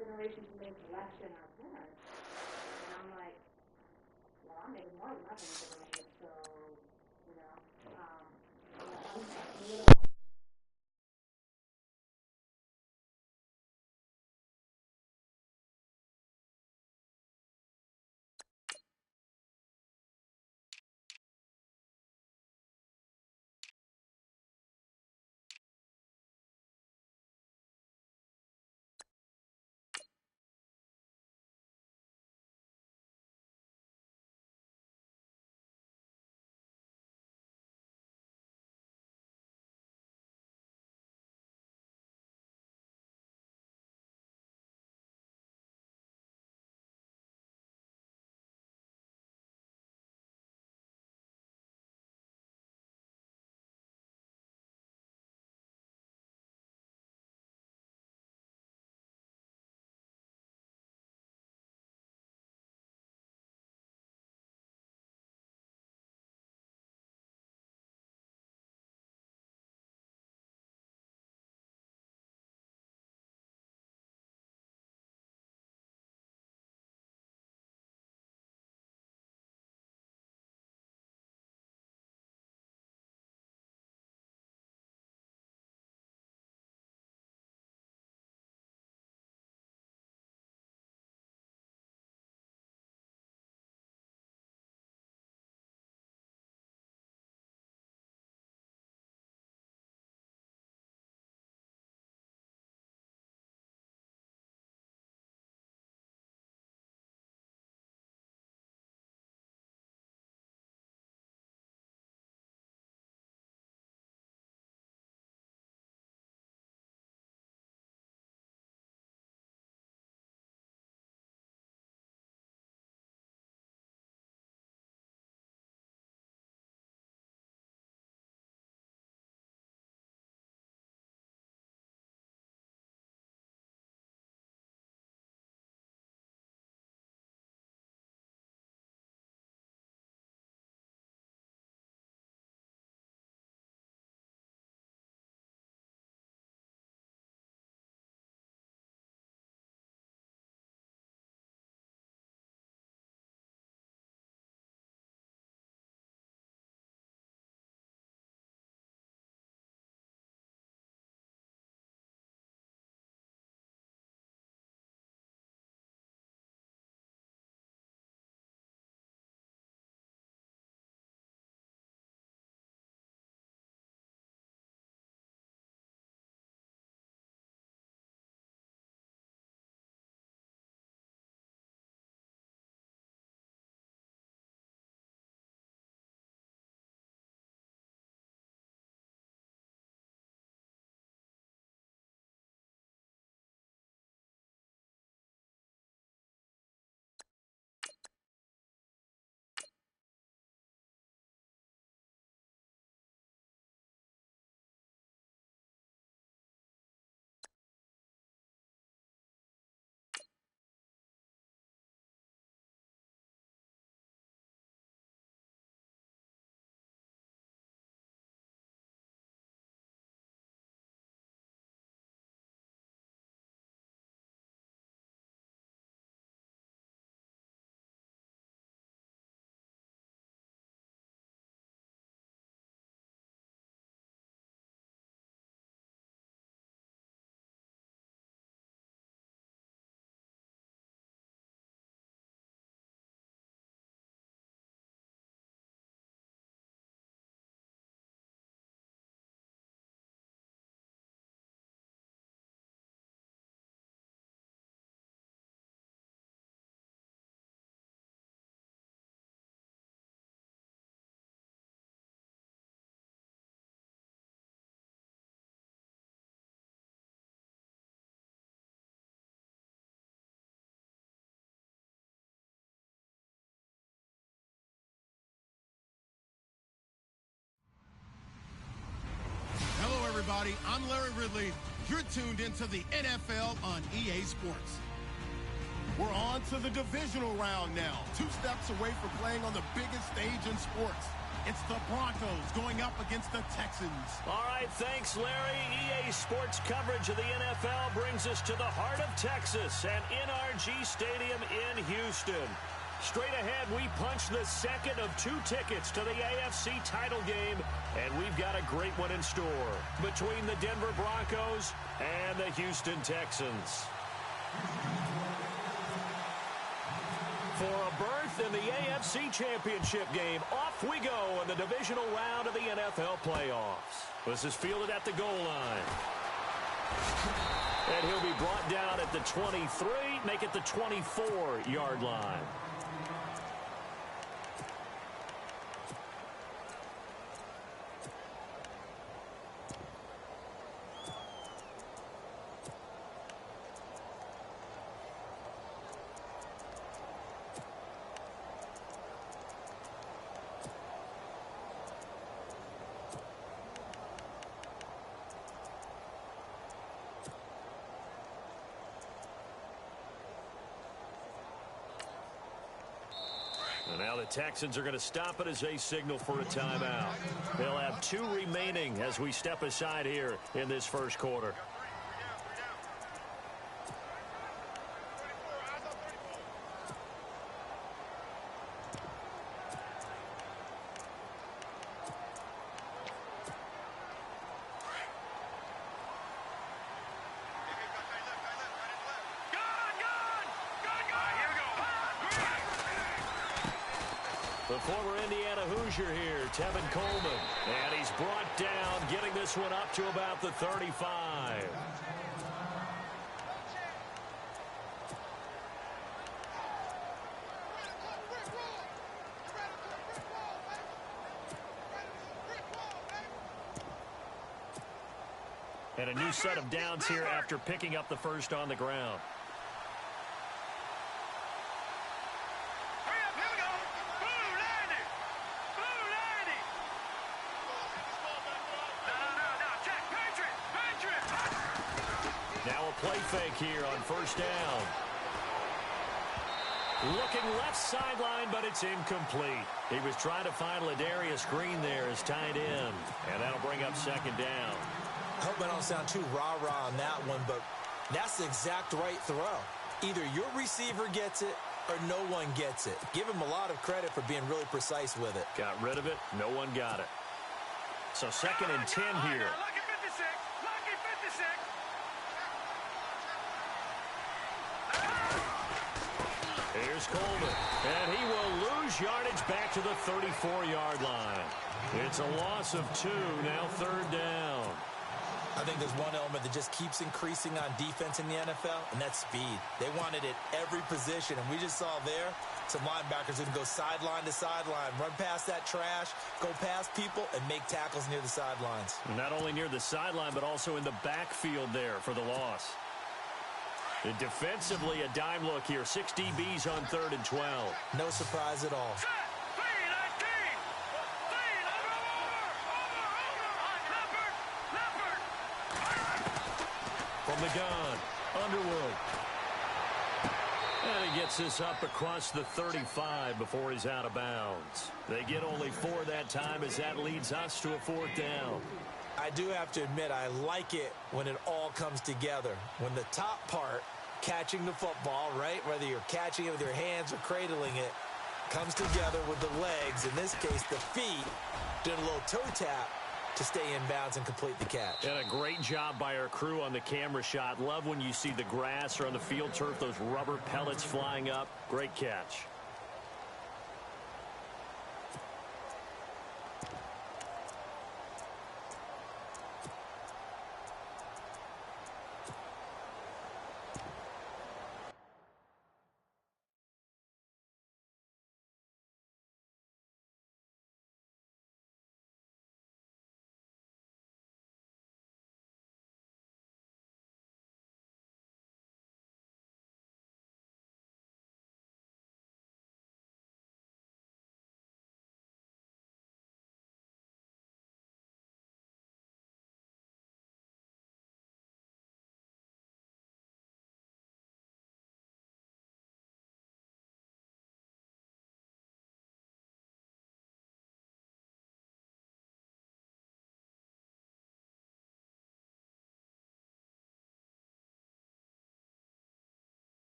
generation to make less than our parents. And I'm like, well, I'm making more than my parents ever made, so, you know, a little. everybody. I'm Larry Ridley. You're tuned into the NFL on EA Sports. We're on to the divisional round now. 2 steps away from playing on the biggest stage in sports. It's the Broncos going up against the Texans. All right, thanks, Larry. EA Sports coverage of the NFL brings us to the heart of Texas and NRG Stadium in Houston. Straight ahead, we punch the second of 2 tickets to the AFC title game, and we've got a great one in store between the Denver Broncos and the Houston Texans. For a berth in the AFC Championship game, off we go in the divisional round of the NFL playoffs. This is fielded at the goal line. And he'll be brought down at the 23, make it the 24-yard line. And now the Texans are going to stop it as they signal for a timeout. They'll have 2 remaining as we step aside here in this first quarter. The former Indiana Hoosier here, Tevin Coleman. And he's brought down, getting this one up to about the 35. And a new set of downs here after picking up the first on the ground. Now a play fake here on first down. Looking left sideline, but it's incomplete. He was trying to find Ladarius Green there as tight end. And that'll bring up second down. I hope I don't sound too rah-rah on that one, but that's the exact right throw. Either your receiver gets it or no one gets it. Give him a lot of credit for being really precise with it. Got rid of it. No one got it. So 2nd and 10 here. Lucky 56. Lucky 56. Here's Coleman, and he will lose yardage back to the 34-yard line. It's a loss of 2, now 3rd down. I think there's one element that just keeps increasing on defense in the NFL, and that's speed. They want it at every position, and we just saw there some linebackers who can go sideline to sideline, run past that trash, go past people, and make tackles near the sidelines. And not only near the sideline, but also in the backfield there for the loss. And defensively, a dime look here. 6 DBs on 3rd and 12. No surprise at all. From the gun, Underwood. And he gets this up across the 35 before he's out of bounds. They get only 4 that time as that leads us to a 4th down. I do have to admit, I like it when it all comes together. When the top part, catching the football, right, whether you're catching it with your hands or cradling it, comes together with the legs, in this case the feet, doing a little toe tap to stay in bounds and complete the catch. And a great job by our crew on the camera shot. Love when you see the grass or on the field turf, those rubber pellets flying up. Great catch.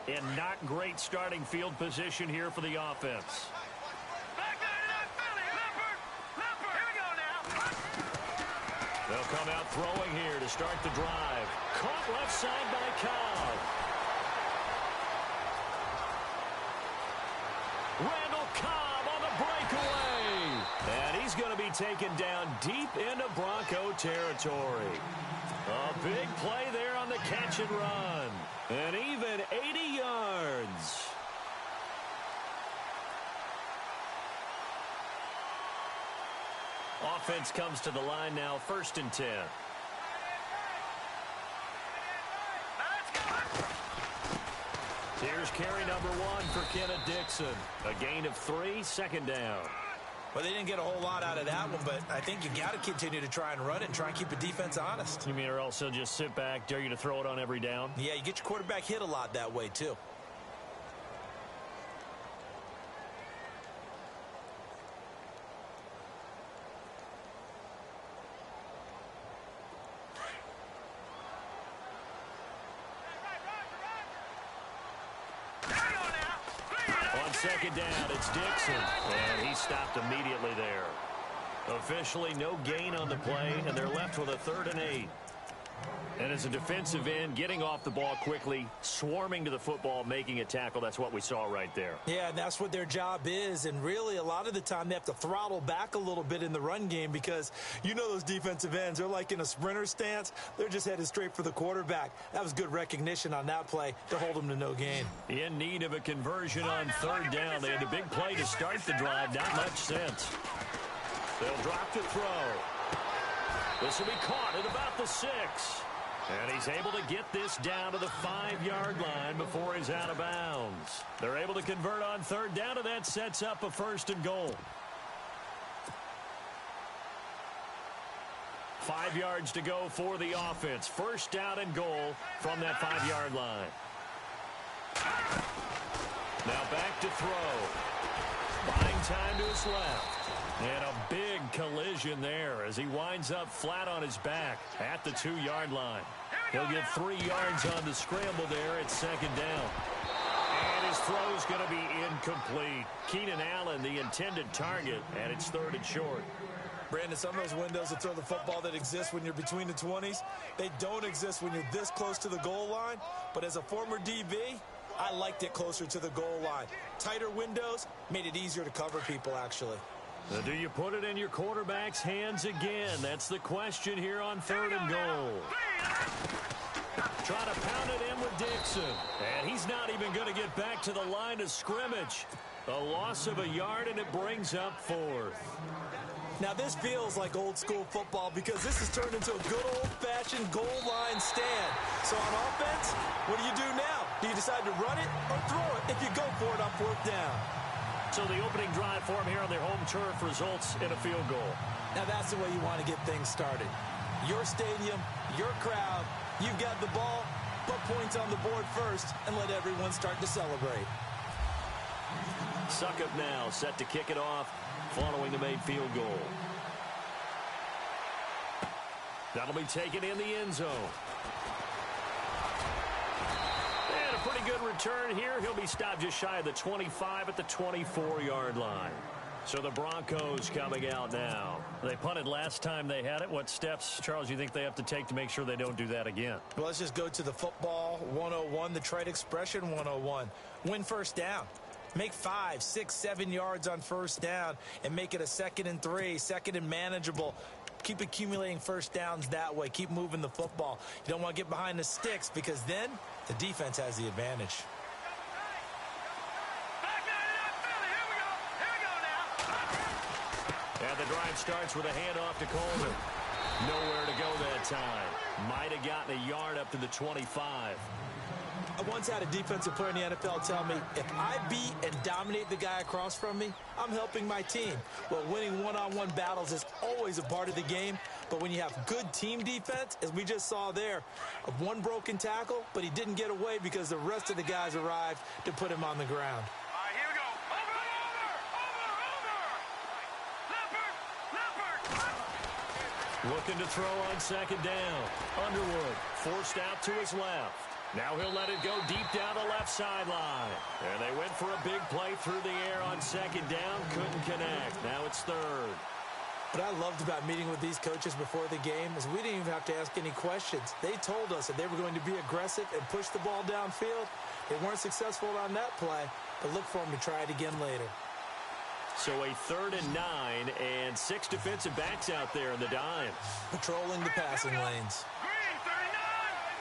In not great starting field position here for the offense. They'll come out throwing here to start the drive. Caught left side by Cobb. Randall Cobb on the breakaway. And he's going to be taken down deep into Bronco territory. A big play there on the catch and run. And even 80 yards. Offense comes to the line now, 1st and 10. Here's carry number 1 for Kenneth Dixon. A gain of 3, 2nd down. Well, they didn't get a whole lot out of that one, but I think you got to continue to try and run it and try and keep the defense honest. You mean or else he'll just sit back, dare you to throw it on every down? Yeah, you get your quarterback hit a lot that way, too. Second down, it's Dixon, and he stopped immediately there. Officially no gain on the play, and they're left with a 3rd and 8. And as a defensive end, getting off the ball quickly, swarming to the football, making a tackle, that's what we saw right there. Yeah, and that's what their job is, and really a lot of the time they have to throttle back a little bit in the run game because you know those defensive ends, they're like in a sprinter stance. They're just headed straight for the quarterback. That was good recognition on that play to hold them to no gain. In need of a conversion on 3rd down. They had a big play to start the drive, not much sense. They'll drop to throw. This will be caught at about the 6. And he's able to get this down to the 5-yard line before he's out of bounds. They're able to convert on 3rd down, and that sets up a 1st and goal. 5 yards to go for the offense. 1st down and goal from that 5-yard line. Now back to throw. Buying time to his left. And a big collision there as he winds up flat on his back at the 2-yard line. He'll get 3 yards on the scramble there at 2nd down. And his throw's going to be incomplete. Keenan Allen, the intended target, and it's 3rd and short. Brandon, some of those windows to throw the football that exist when you're between the 20s, they don't exist when you're this close to the goal line. But as a former DB, I liked it closer to the goal line. Tighter windows made it easier to cover people, actually. Now, do you put it in your quarterback's hands again? That's the question here on 3rd and goal. Trying to pound it in with Dixon. And he's not even going to get back to the line of scrimmage. A loss of a yard, and it brings up 4th. Now, this feels like old-school football because this has turned into a good old-fashioned goal line stand. So on offense, what do you do now? Do you decide to run it or throw it if you go for it on 4th down? So the opening drive for him here on their home turf results in a field goal. Now that's the way you want to get things started. Your stadium, your crowd, you've got the ball, put points on the board first and let everyone start to celebrate. Suckup now set to kick it off following the made field goal. That'll be taken in the end zone. Pretty good return here. He'll be stopped just shy of the 25 at the 24-yard line. So the Broncos coming out now. They punted last time they had it. What steps, Charles, do you think they have to take to make sure they don't do that again? Well, let's just go to the football 101, the trite expression 101. Win 1st down. Make 5, 6, 7 yards on 1st down and make it a 2nd and 3, 2nd and manageable. Keep accumulating 1st downs that way. Keep moving the football. You don't want to get behind the sticks because then the defense has the advantage. And the drive starts with a handoff to Coleman. Nowhere to go that time. Might have gotten a yard up to the 25. I once had a defensive player in the NFL tell me, if I beat and dominate the guy across from me, I'm helping my team. Well, winning one-on-one battles is always a part of the game, but when you have good team defense, as we just saw there, of one broken tackle, but he didn't get away because the rest of the guys arrived to put him on the ground. All right, here we go. Over. Looking to throw on 2nd down. Underwood forced out to his left. Now he'll let it go deep down the left sideline. And they went for a big play through the air on second down. Couldn't connect. Now it's third. What I loved about meeting with these coaches before the game is we didn't even have to ask any questions. They told us that they were going to be aggressive and push the ball downfield. They weren't successful on that play, but look for them to try it again later. So a 3rd and 9 and 6 defensive backs out there in the dime. Patrolling the passing lanes. Green 39!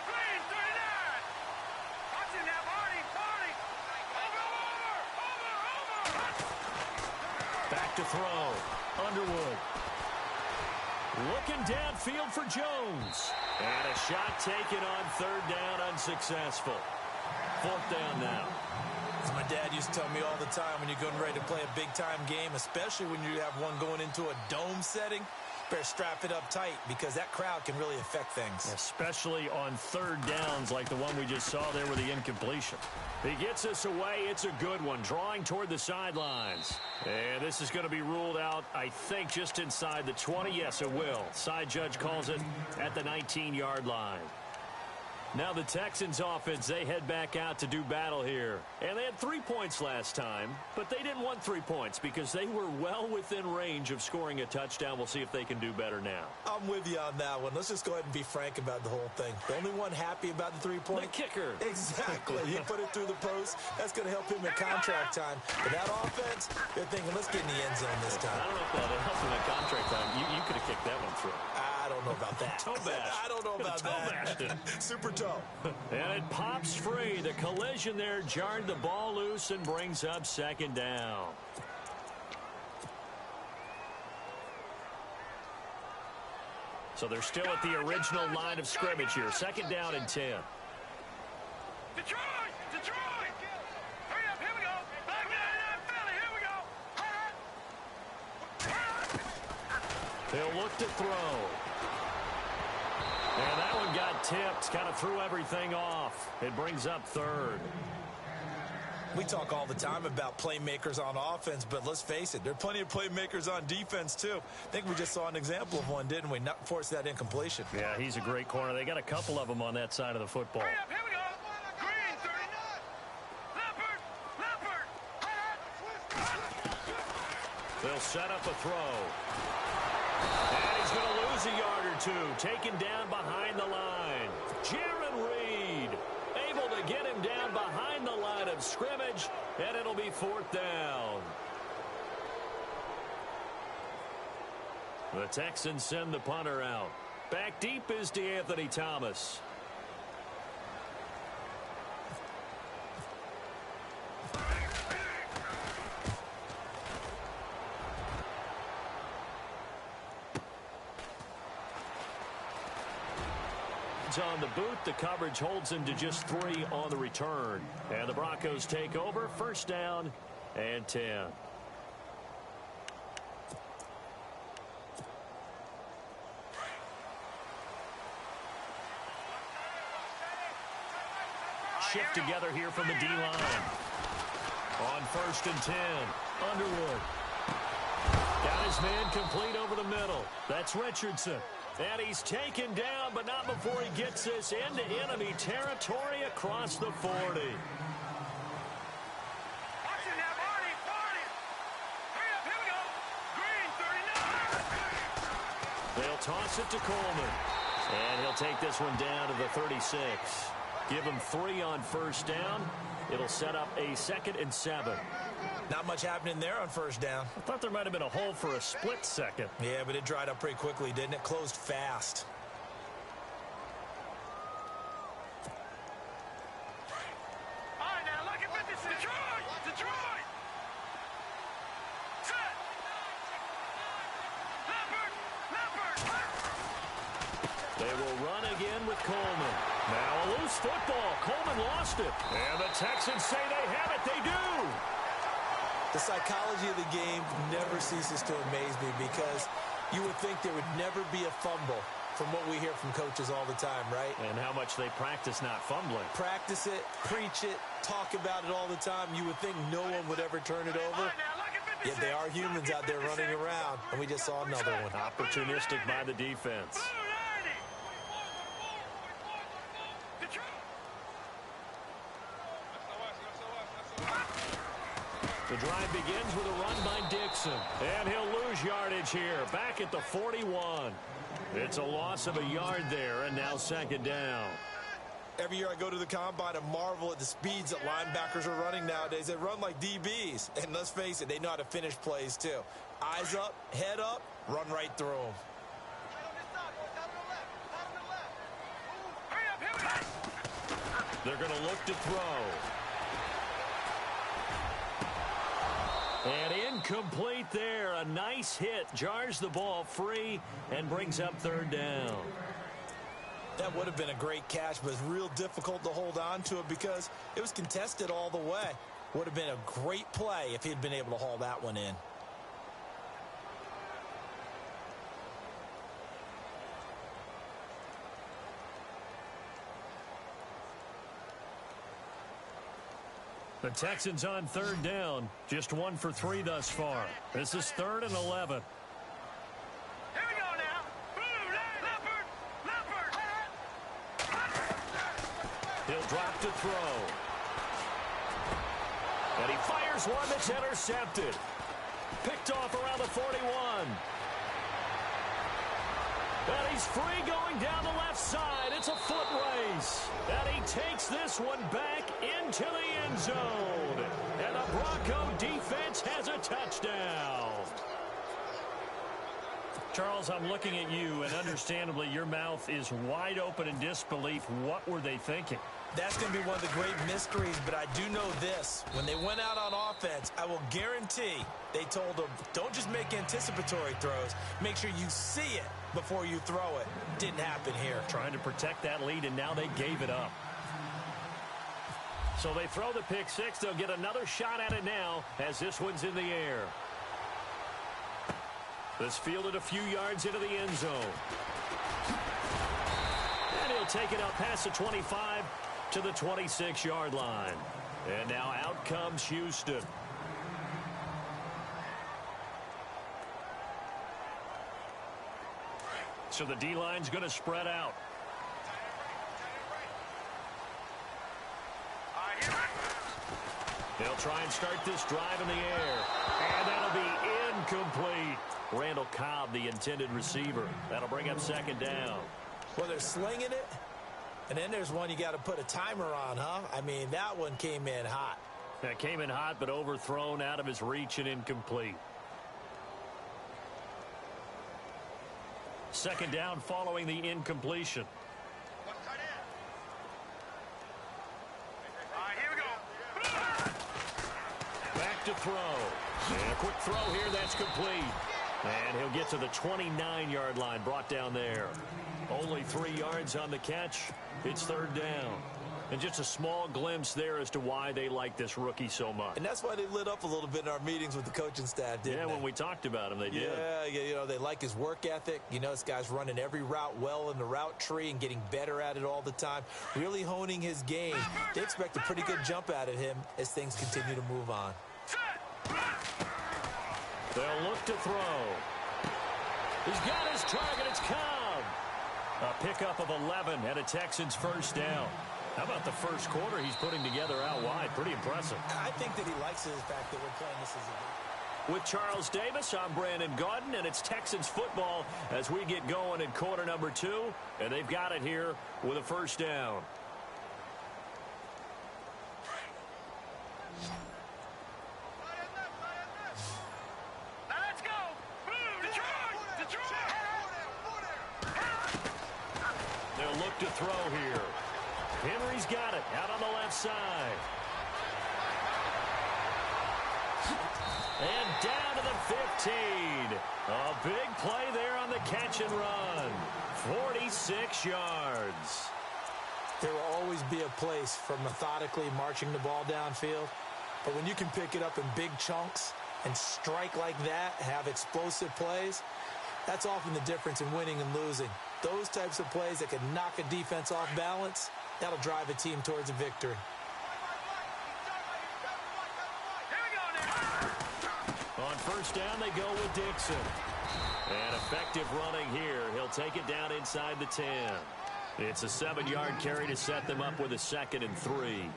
Green 39! Watch it now, Barney! Barney! Over! Back to throw. Underwood. Looking downfield for Jones. And a shot taken on 3rd down, unsuccessful. 4th down now. As my dad used to tell me all the time, when you're getting ready to play a big-time game, especially when you have one going into a dome setting, better strap it up tight because that crowd can really affect things. Especially on 3rd downs like the one we just saw there with the incompletion. He gets us away. It's a good one. Drawing toward the sidelines. And this is going to be ruled out, I think, just inside the 20. Yes, it will. Side judge calls it at the 19-yard line. Now the Texans offense, they head back out to do battle here. And they had 3 points last time, but they didn't want 3 points because they were well within range of scoring a touchdown. We'll see if they can do better now. I'm with you on that one. Let's just go ahead and be frank about the whole thing. The only one happy about the 3-point? The kicker. Exactly. He put it through the post. That's going to help him in contract time. But that offense, they're thinking, let's get in the end zone this time. I don't know if that helped him in contract time. You could have kicked that one through. I don't know about that. Toe bash. I don't know about that. Super toe. And it pops free. The collision there jarred the ball loose and brings up 2nd down. So they're still at the original line of scrimmage here. 2nd down and 10. Detroit! Detroit! Hurry up, here we go! Back in, Philly, here we go! He'll look to throw. And that one got tipped. Kind of threw everything off. It brings up 3rd. We talk all the time about playmakers on offense, but let's face it, there are plenty of playmakers on defense, too. I think we just saw an example of one, didn't we? Not force that incompletion. Yeah, he's a great corner. They got a couple of them on that side of the football. Hurry up, here we go! Green 39! Leopard! They'll set up a throw. And he's going to lose a yard or two. Taken down behind the line. Jaron Reed able to get him down behind the line of scrimmage, and it'll be 4th down. The Texans send the punter out. Back deep is DeAnthony Thomas. On the boot, the coverage holds him to just 3 on the return. And the Broncos take over. 1st down and 10. Shift together here from the D-line. On 1st and 10, Underwood. Got his man complete over the middle. That's Richardson. And he's taken down, but not before he gets this into enemy territory across the 40. Watch it now, Barney! Barney! Hurry up, here we go! Green 39! They'll toss it to Coleman. And he'll take this one down to the 36. Give him 3 on 1st down. It'll set up a 2nd and 7. Not much happening there on 1st down. I thought there might have been a hole for a split second. Yeah, but it dried up pretty quickly, didn't it? Closed fast. All right, now, look at this. Detroit! Detroit! Set! Leopard! Leopard! They will run again with Coleman. Now a loose football. Coleman lost it. And the Texans say they have it. They do. The psychology of the game never ceases to amaze me because you would think there would never be a fumble from what we hear from coaches all the time, right? And how much they practice not fumbling. Practice it, preach it, talk about it all the time. You would think no one would ever turn it over. Yet they are humans out there running around, and we just saw another one. Opportunistic by the defense. The drive begins with a run by Dixon. And he'll lose yardage here, back at the 41. It's a loss of a yard there, and now second down. Every year I go to the combine and marvel at the speeds that linebackers are running nowadays. They run like DBs. And let's face it, they know how to finish plays too. Eyes up, head up, run right through them. They're going to look to throw. And incomplete there. A nice hit. Jars the ball free and brings up third down. That would have been a great catch, but it's real difficult to hold on to it because it was contested all the way. Would have been a great play if he'd been able to haul that one in. The Texans on third down. Just 1 for 3 thus far. This is 3rd and 11. Here we go now. Leopard. He'll drop to throw. And he fires one that's intercepted. Picked off around the 41. And he's free going down the left side. It's a foot race. And he takes this one back into the end zone. And the Bronco defense has a touchdown. Charles, I'm looking at you, and understandably your mouth is wide open in disbelief. What were they thinking? That's going to be one of the great mysteries, but I do know this. When they went out on offense, I will guarantee they told them, don't just make anticipatory throws. Make sure you see it before you throw it. Didn't happen here. Trying to protect that lead, and now they gave it up. So they throw the pick six. They'll get another shot at it now as this one's in the air. This fielded a few yards into the end zone. And he'll take it out past the 25 to the 26-yard line. And now out comes Houston. So the D-line's going to spread out. They'll try and start this drive in the air. And that'll be incomplete. Randall Cobb, the intended receiver. That'll bring up second down. Well, they're slinging it. And then there's one you got to put a timer on, huh? I mean, that one came in hot. That came in hot, but overthrown, out of his reach, and incomplete. Second down following the incompletion. Here we go. Back to throw. And a quick throw here, that's complete. And he'll get to the 29-yard line, brought down there. Only 3 yards on the catch. It's third down. And just a small glimpse there as to why they like this rookie so much. And that's why they lit up a little bit in our meetings with the coaching staff, didn't they? Yeah, when we talked about him, they did. Yeah, you know, they like his work ethic. You know, this guy's running every route well in the route tree and getting better at it all the time. Really honing his game. They expect a pretty good jump out of him as things continue to move on. They'll look to throw. He's got his target. It's Cobb. A pickup of 11 and a Texans first down. How about the first quarter he's putting together out wide? Pretty impressive. I think that he likes the fact that we're playing this as a game. With Charles Davis, I'm Brandon Gaudin, and it's Texans football as we get going in quarter number 2, and they've got it here with a first down. Let's go. Detroit. They'll look to throw here. Henry's got it out on the left side. And down to the 15. A big play there on the catch and run. 46 yards. There will always be a place for methodically marching the ball downfield. But when you can pick it up in big chunks and strike like that, have explosive plays, that's often the difference in winning and losing. Those types of plays that can knock a defense off balance, that'll drive a team towards a victory. On first down, they go with Dixon. And effective running here. He'll take it down inside the 10. It's a 7-yard carry to set them up with a 2nd and 3.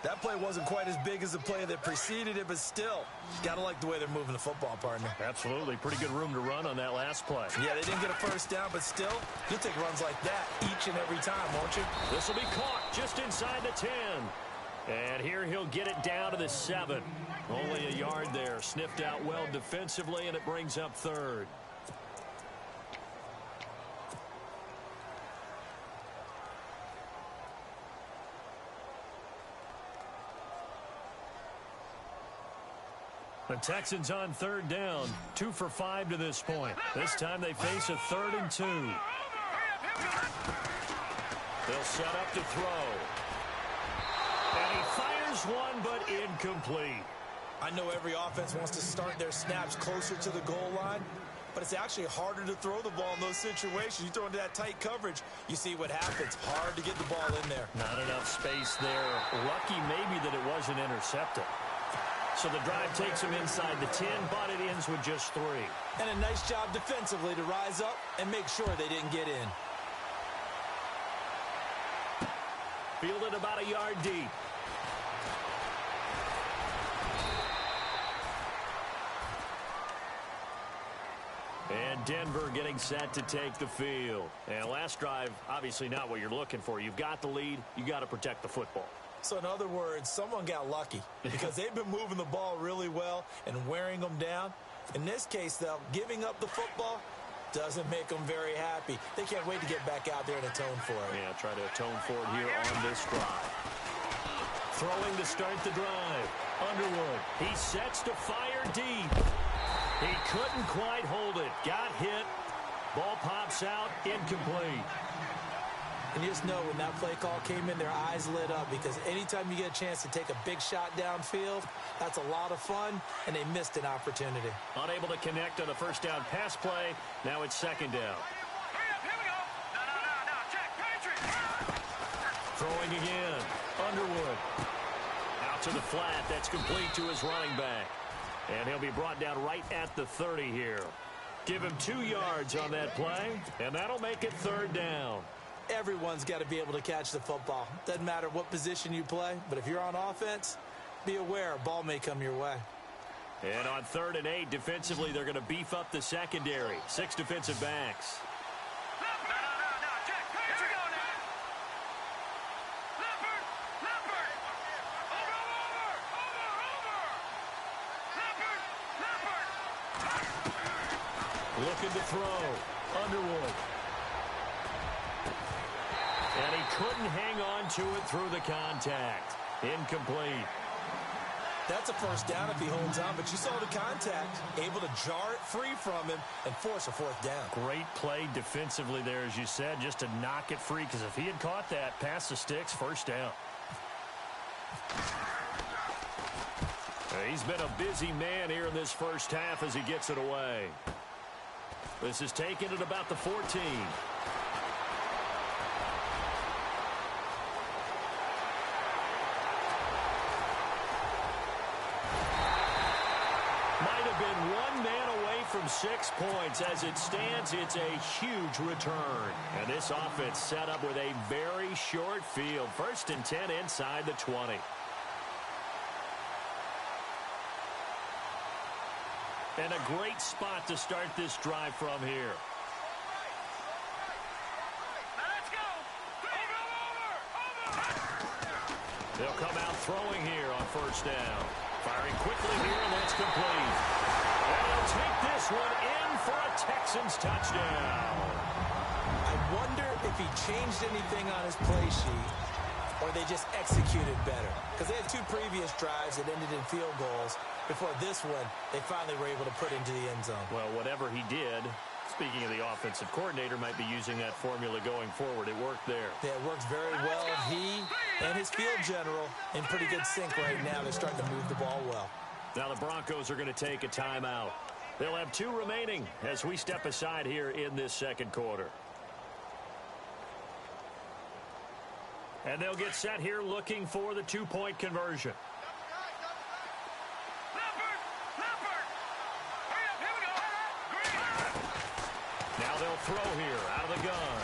That play wasn't quite as big as the play that preceded it, but still, gotta like the way they're moving the football, partner. Absolutely. Pretty good room to run on that last play. Yeah, they didn't get a first down, but still, you'll take runs like that each and every time, won't you? This will be caught just inside the 10. And here he'll get it down to the 7. Only a yard there. Sniffed out well defensively, and it brings up third. The Texans on third down, 2 for 5 to this point. This time they face a 3rd and 2. They'll set up to throw. And he fires one, but incomplete. I know every offense wants to start their snaps closer to the goal line, but it's actually harder to throw the ball in those situations. You throw into that tight coverage, you see what happens. Hard to get the ball in there. Not enough space there. Lucky maybe that it wasn't intercepted. So the drive takes him inside the 10, but it ends with just 3. And a nice job defensively to rise up and make sure they didn't get in. Fielded about a yard deep. And Denver getting set to take the field. And last drive, obviously not what you're looking for. You've got the lead. You got to protect the football. So in other words, someone got lucky because they've been moving the ball really well and wearing them down. In this case, though, giving up the football doesn't make them very happy. They can't wait to get back out there and atone for it. Yeah, try to atone for it here on this drive. Throwing to start the drive. Underwood. He sets to fire deep. He couldn't quite hold it. Got hit. Ball pops out. Incomplete. And you just know when that play call came in, their eyes lit up because anytime you get a chance to take a big shot downfield, that's a lot of fun, and they missed an opportunity. Unable to connect on the first down pass play. Now it's second down. Here we go. No. Check. Patrick. Throwing again. Underwood. Out to the flat. That's complete to his running back. And he'll be brought down right at the 30 here. Give him 2 yards on that play, and that'll make it third down. Everyone's got to be able to catch the football. Doesn't matter what position you play, but if you're on offense, be aware a ball may come your way. And on 3rd and 8, defensively, they're going to beef up the secondary. 6 defensive backs. No. Check. Here we go now. Leopard. Over. Leopard. Looking to throw. Underwood. And he couldn't hang on to it through the contact. Incomplete. That's a first down if he holds on, but you saw the contact, able to jar it free from him and force a 4th down. Great play defensively there, as you said, just to knock it free, because if he had caught that, past the sticks, first down. He's been a busy man here in this first half as he gets it away. This is taken at about the 14. Been 1 man away from 6 points. As it stands, it's a huge return. And this offense set up with a very short field. 1st and 10 inside the 20. And a great spot to start this drive from here. Let's go. Over. They'll come out throwing here on 1st down. Firing quickly here, and that's complete. And he'll take this one in for a Texans touchdown. I wonder if he changed anything on his play sheet or they just executed better. Because they had 2 previous drives that ended in field goals. Before this one, they finally were able to put into the end zone. Well, whatever he did, speaking of the offensive coordinator, might be using that formula going forward. It worked there. Yeah, it works very well. He and his field general in pretty good sync right now. They're starting to move the ball well. Now the Broncos are going to take a timeout. They'll have 2 remaining as we step aside here in this second quarter. And they'll get set here looking for the 2-point conversion. Now they'll throw here out of the gun.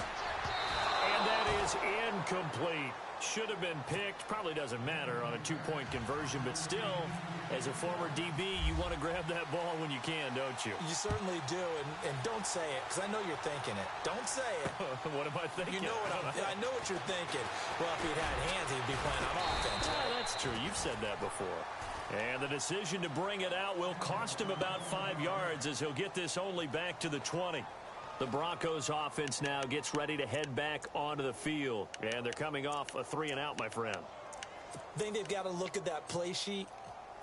And that is incomplete. should have been picked. Probably doesn't matter on a two-point conversion, but still, as a former DB, you want to grab that ball when you can, don't you? You certainly do, and don't say it, because I know you're thinking it. Don't say it. What am I thinking? You know I know what you're thinking. Well, if he'd had hands, he'd be playing on offense. Yeah, that's true. You've said that before. And the decision to bring it out will cost him about 5 yards as he'll get this only back to the 20. The Broncos offense now gets ready to head back onto the field. And they're coming off a 3-and-out, my friend. I think they've got to look at that play sheet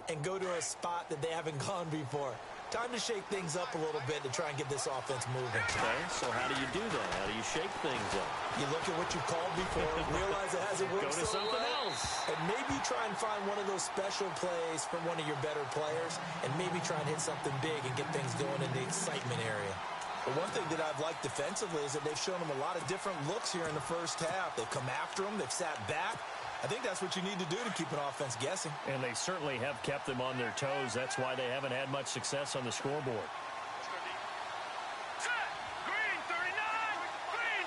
and go to a spot that they haven't gone before. Time to shake things up a little bit to try and get this offense moving. Okay, so how do you do that? How do you shake things up? You look at what you called before, realize it hasn't worked Go to so something well, else. and maybe try and find one of those special plays from one of your better players, and maybe try and hit something big and get things going in the excitement area. But one thing that I've liked defensively is that they've shown them a lot of different looks here in the first half. They've come after them. They've sat back. I think that's what you need to do to keep an offense guessing. And they certainly have kept them on their toes. That's why they haven't had much success on the scoreboard. Set. Green 39. Green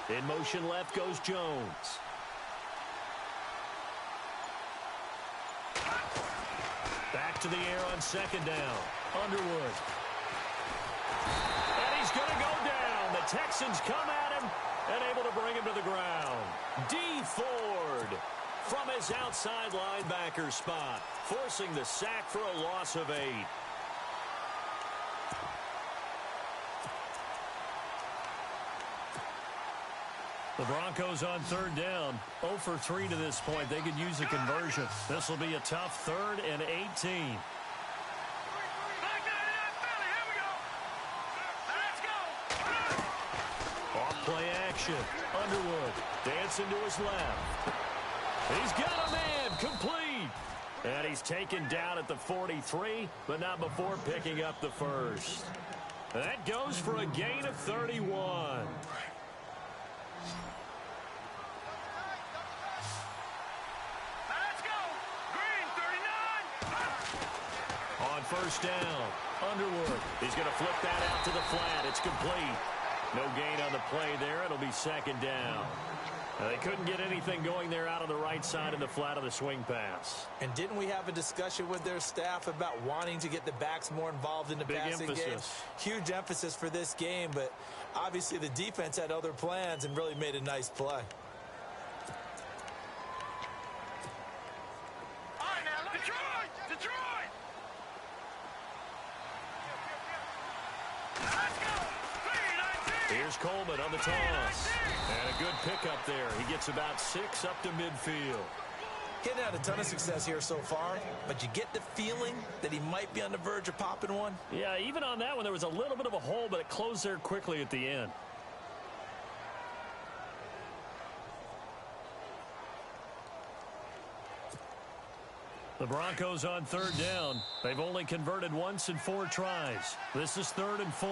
39. In motion left goes Jones. Back to the air on second down. Underwood. And he's going to go down. The Texans come at him and able to bring him to the ground. D. Ford from his outside linebacker spot, forcing the sack for a loss of 8. The Broncos on third down, 0 for 3 to this point. They could use a conversion. This will be a tough 3rd and 18. Off play action. Underwood dancing to his left. He's got a man complete. And he's taken down at the 43, but not before picking up the first. That goes for a gain of 31. On first down, Underwood. He's going to flip that out to the flat. It's complete. No gain on the play there. It'll be second down. They couldn't get anything going there out on the right side of the flat of the swing pass. And didn't we have a discussion with their staff about wanting to get the backs more involved in the passing game? Huge emphasis for this game, but obviously the defense had other plans and really made a nice play. Here's Coleman on the toss. And a good pickup there. He gets about 6 up to midfield. Getting had a ton of success here so far, but you get the feeling that he might be on the verge of popping one. Yeah, even on that one, there was a little bit of a hole, but it closed there quickly at the end. The Broncos on third down. They've only converted once in 4 tries. This is 3rd and 4.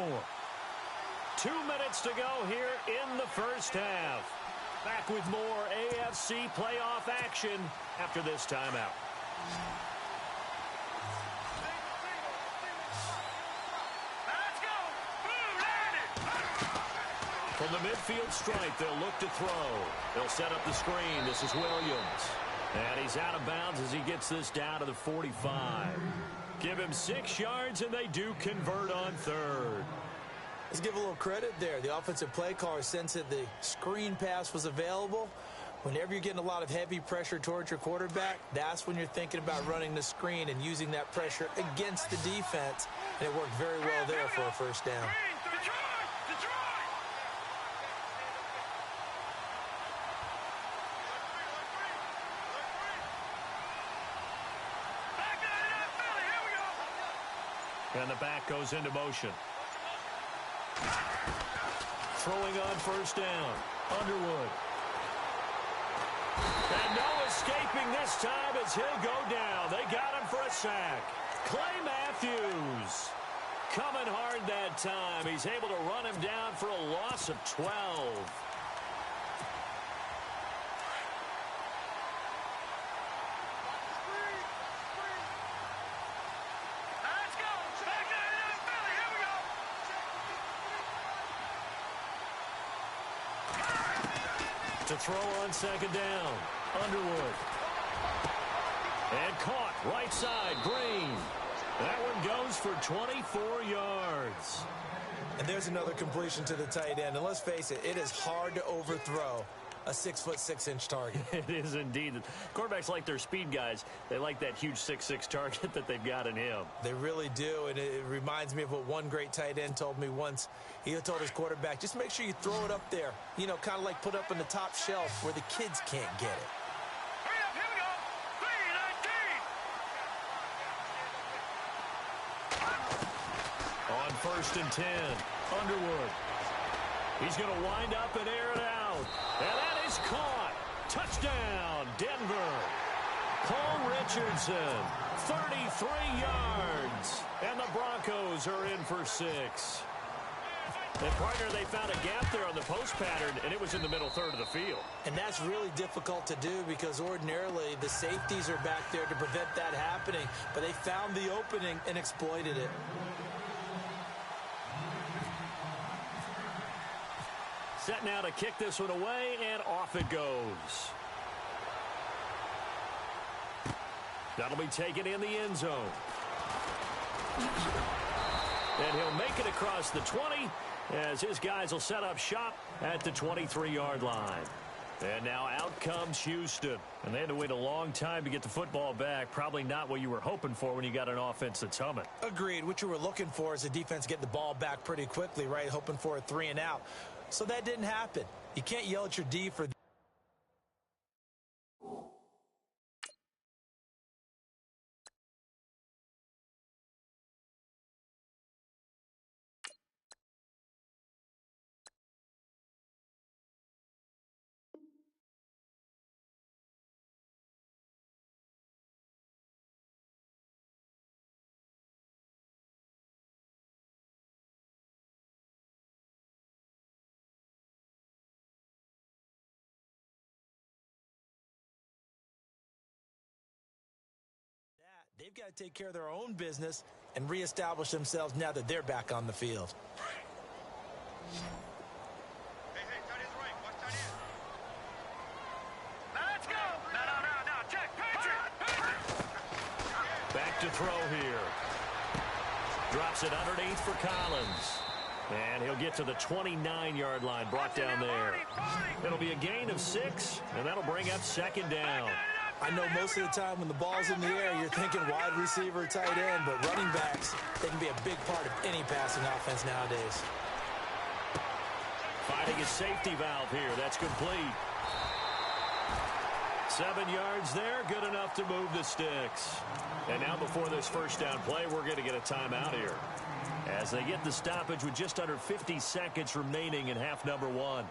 2 minutes to go here in the first half. Back with more AFC playoff action after this timeout. From the midfield stripe, they'll look to throw. They'll set up the screen. This is Williams. And he's out of bounds as he gets this down to the 45. Give him 6 yards, and they do convert on third. Let's give a little credit there. The offensive play caller sensed that the screen pass was available. Whenever you're getting a lot of heavy pressure towards your quarterback, that's when you're thinking about running the screen and using that pressure against the defense. And it worked very well there for a first down. And the back goes into motion. Throwing on first down. Underwood. And no escaping this time as he'll go down. They got him for a sack. Clay Matthews coming hard that time. He's able to run him down for a loss of 12. To throw on second down. Underwood. And caught right side. Green. That one goes for 24 yards. And there's another completion to the tight end. And let's face it, it is hard to overthrow a 6'6" target. It is indeed. Quarterbacks like their speed guys. They like that huge 6'6" target that they've got in him. They really do, and it reminds me of what one great tight end told me once. He told his quarterback, just make sure you throw it up there. You know, kind of like put up on the top shelf where the kids can't get it. Hurry up, here we go. 3-19. On 1st and 10, Underwood. He's going to wind up and air it out. And that is caught. Touchdown, Denver. Paul Richardson, 33 yards. And the Broncos are in for 6. And, partner, they found a gap there on the post pattern, and it was in the middle third of the field. And that's really difficult to do because ordinarily the safeties are back there to prevent that happening. But they found the opening and exploited it. Set now to kick this one away, and off it goes. That'll be taken in the end zone. And he'll make it across the 20 as his guys will set up shop at the 23-yard line. And now out comes Houston. And they had to wait a long time to get the football back. Probably not what you were hoping for when you got an offense that's humming. Agreed. What you were looking for is the defense getting the ball back pretty quickly, right? Hoping for a 3 and out. So that didn't happen. You can't yell at your D for they've got to take care of their own business and reestablish themselves now that they're back on the field. Hey, tight end's right. Watch tight end. Now let's go. No. Check. Patriot. Back to throw here. Drops it underneath for Collins. And he'll get to the 29-yard line, brought down there. It'll be a gain of 6, and that'll bring up second down. I know most of the time when the ball's in the air, you're thinking wide receiver, tight end, but running backs, they can be a big part of any passing offense nowadays. Finding a safety valve here. That's complete. 7 yards there, good enough to move the sticks. And now before this first down play, we're going to get a timeout here as they get the stoppage with just under 50 seconds remaining in half number 1.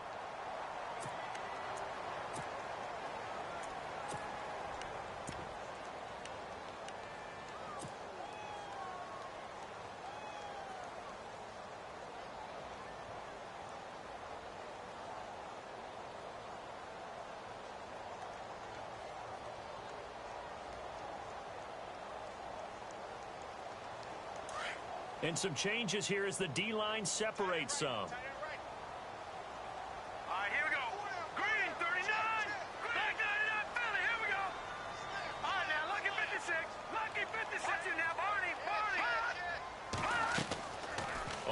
And some changes here as the D-line separates some. All right, here we go. Green, 39. Back 99, Philly, here we go. All right, now, lucky 56. Lucky 56. Now, Barney.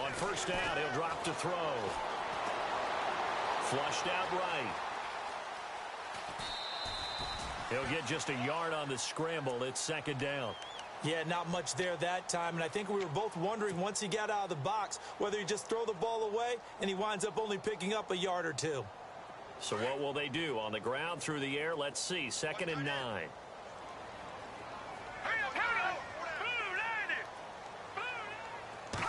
On first down, he'll drop to throw. Flushed out right. He'll get just a yard on the scramble. It's second down. Yeah, not much there that time, and I think we were both wondering once he got out of the box whether he just throw the ball away and he winds up only picking up a yard or 2. So what will they do? On the ground, through the air? Let's see. 2nd and 9. Hurry up, here we go. Blue, 90.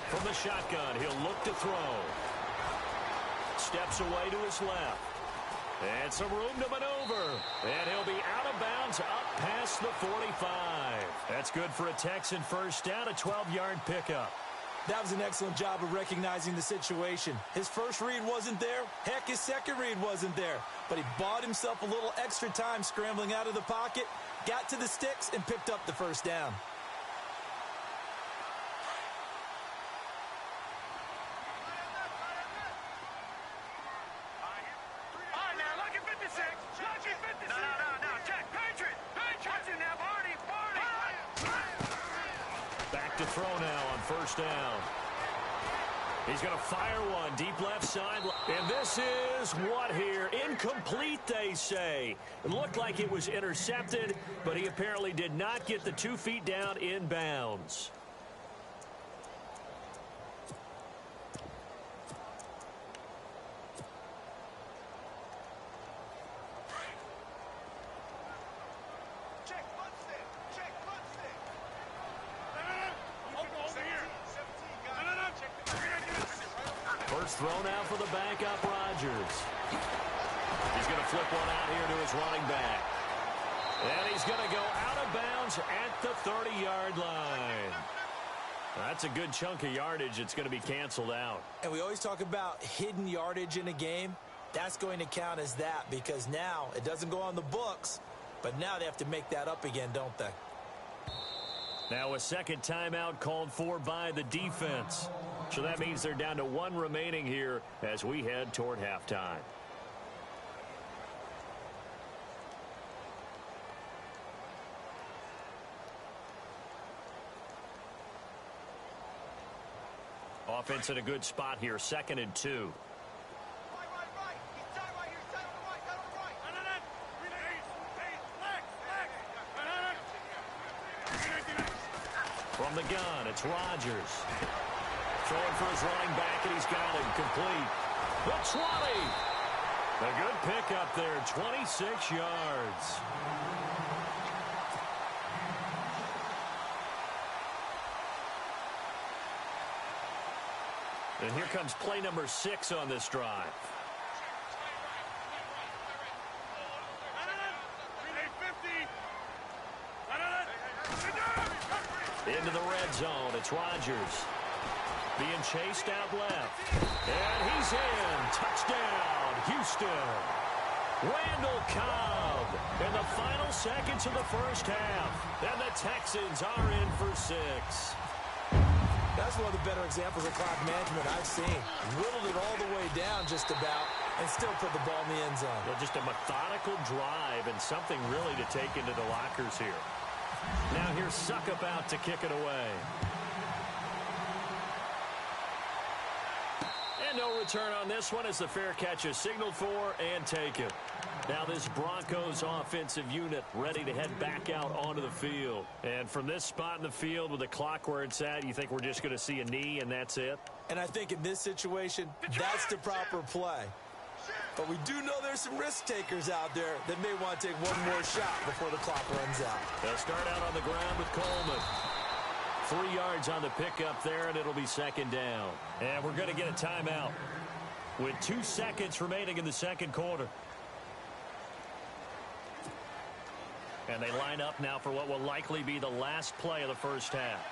From the shotgun, he'll look to throw. Steps away to his left. And some room to maneuver. And he'll be out of bounds up past the 45. That's good for a Texan first down, a 12-yard pickup. That was an excellent job of recognizing the situation. His first read wasn't there. Heck, his second read wasn't there. But he bought himself a little extra time scrambling out of the pocket, got to the sticks, and picked up the first down. back to throw now on first down. He's going to fire one deep left side. And this is what here? Incomplete, they say. It looked like it was intercepted, but he apparently did not get the 2 feet down in bounds. First throw now for the backup, Rodgers. He's going to flip one out here to his running back. And he's going to go out of bounds at the 30-yard line. That's a good chunk of yardage. It's going to be canceled out. And we always talk about hidden yardage in a game. That's going to count as that because now it doesn't go on the books, but now they have to make that up again, don't they? Now a second timeout called for by the defense. So that means they're down to 1 remaining here as we head toward halftime. Offense in a good spot here, 2nd and 2. From the gun, it's Rodgers. Throwing for his running back, and he's got him complete. The 20. A good pickup there, 26 yards. And here comes play number 6 on this drive. Into the red zone, it's Rodgers. Being chased out left. And he's in. Touchdown, Houston. Randall Cobb in the final seconds of the first half. And the Texans are in for 6. That's one of the better examples of clock management I've seen. Whittled it all the way down just about and still put the ball in the end zone. Well, just a methodical drive and something really to take into the lockers here. Now here's Suckup out to kick it away. And no return on this one as the fair catch is signaled for and taken. Now this Broncos offensive unit ready to head back out onto the field. And from this spot in the field with the clock where it's at, you think we're just going to see a knee and that's it? And I think in this situation, that's the proper play. But we do know there's some risk takers out there that may want to take one more shot before the clock runs out. They'll start out on the ground with Coleman. 3 yards on the pickup there, and it'll be 2nd down. And we're going to get a timeout with 2 seconds remaining in the second quarter. And they line up now for what will likely be the last play of the first half.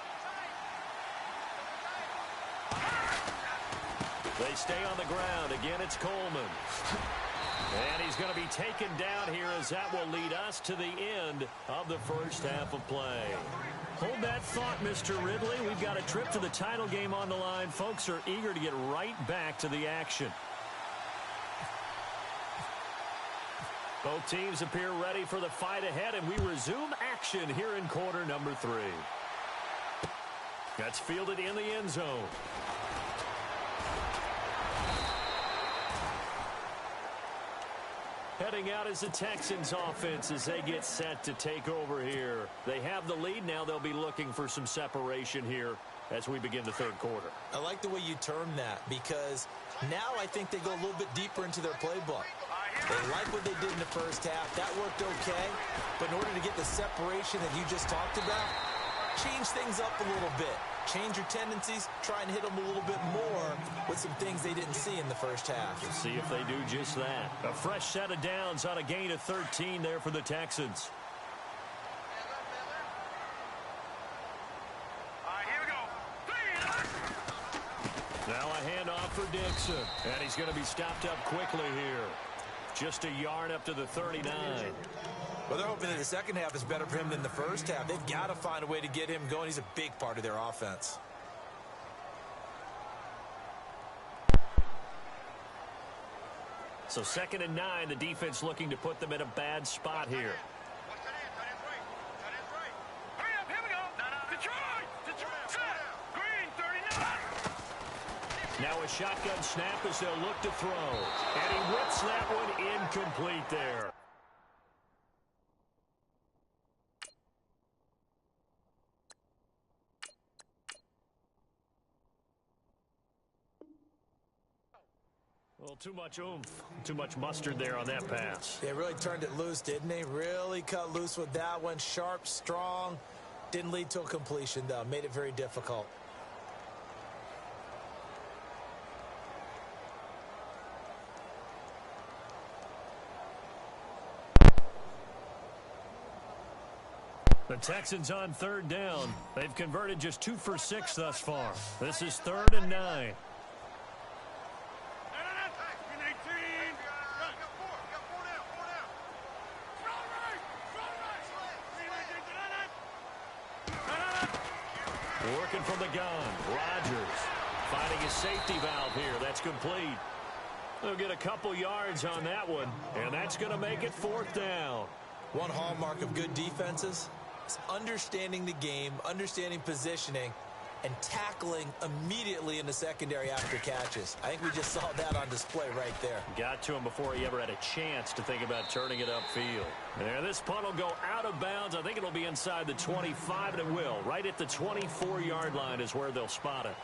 They stay on the ground. Again, it's Coleman. And he's going to be taken down here as that will lead us to the end of the first half of play. Hold that thought, Mr. Ridley. We've got a trip to the title game on the line. Folks are eager to get right back to the action. Both teams appear ready for the fight ahead, and we resume action here in quarter number 3. That's fielded in the end zone. Heading out is the Texans offense as they get set to take over here. They have the lead. Now they'll be looking for some separation here as we begin the third quarter. I like the way you term that because now I think they go a little bit deeper into their playbook. They like what they did in the first half. That worked okay. But in order to get the separation that you just talked about, change things up a little bit. Change your tendencies. Try and hit them a little bit more with some things they didn't see in the first half. We'll see if they do just that. A fresh set of downs on a gain of 13 there for the Texans. Here we go. Now a handoff for Dixon. And he's going to be stopped up quickly here. Just a yard up to the 39. Well, they're hoping that the second half is better for him than the first half. They've got to find a way to get him going. He's a big part of their offense. So 2nd and 9, the defense looking to put them in a bad spot here. Hurry up, here we go. Detroit! Green, 39. Now a shotgun snap as they'll look to throw. And he whips that one incomplete there. Well, too much oomph, too much mustard there on that pass. They really turned it loose, didn't they? Really cut loose with that one. Sharp, strong. Didn't lead to a completion, though. Made it very difficult. The Texans on third down. They've converted just 2 for 6 thus far. This is 3rd and 9. Working from the gun. Rodgers finding his safety valve here. That's complete. They'll get a couple yards on that one, and that's going to make it 4th down. One hallmark of good defenses is understanding the game, understanding positioning, and tackling immediately in the secondary after catches. I think we just saw that on display right there. Got to him before he ever had a chance to think about turning it upfield. And this punt will go out of bounds. I think it'll be inside the 25, and it will. Right at the 24-yard line is where they'll spot it.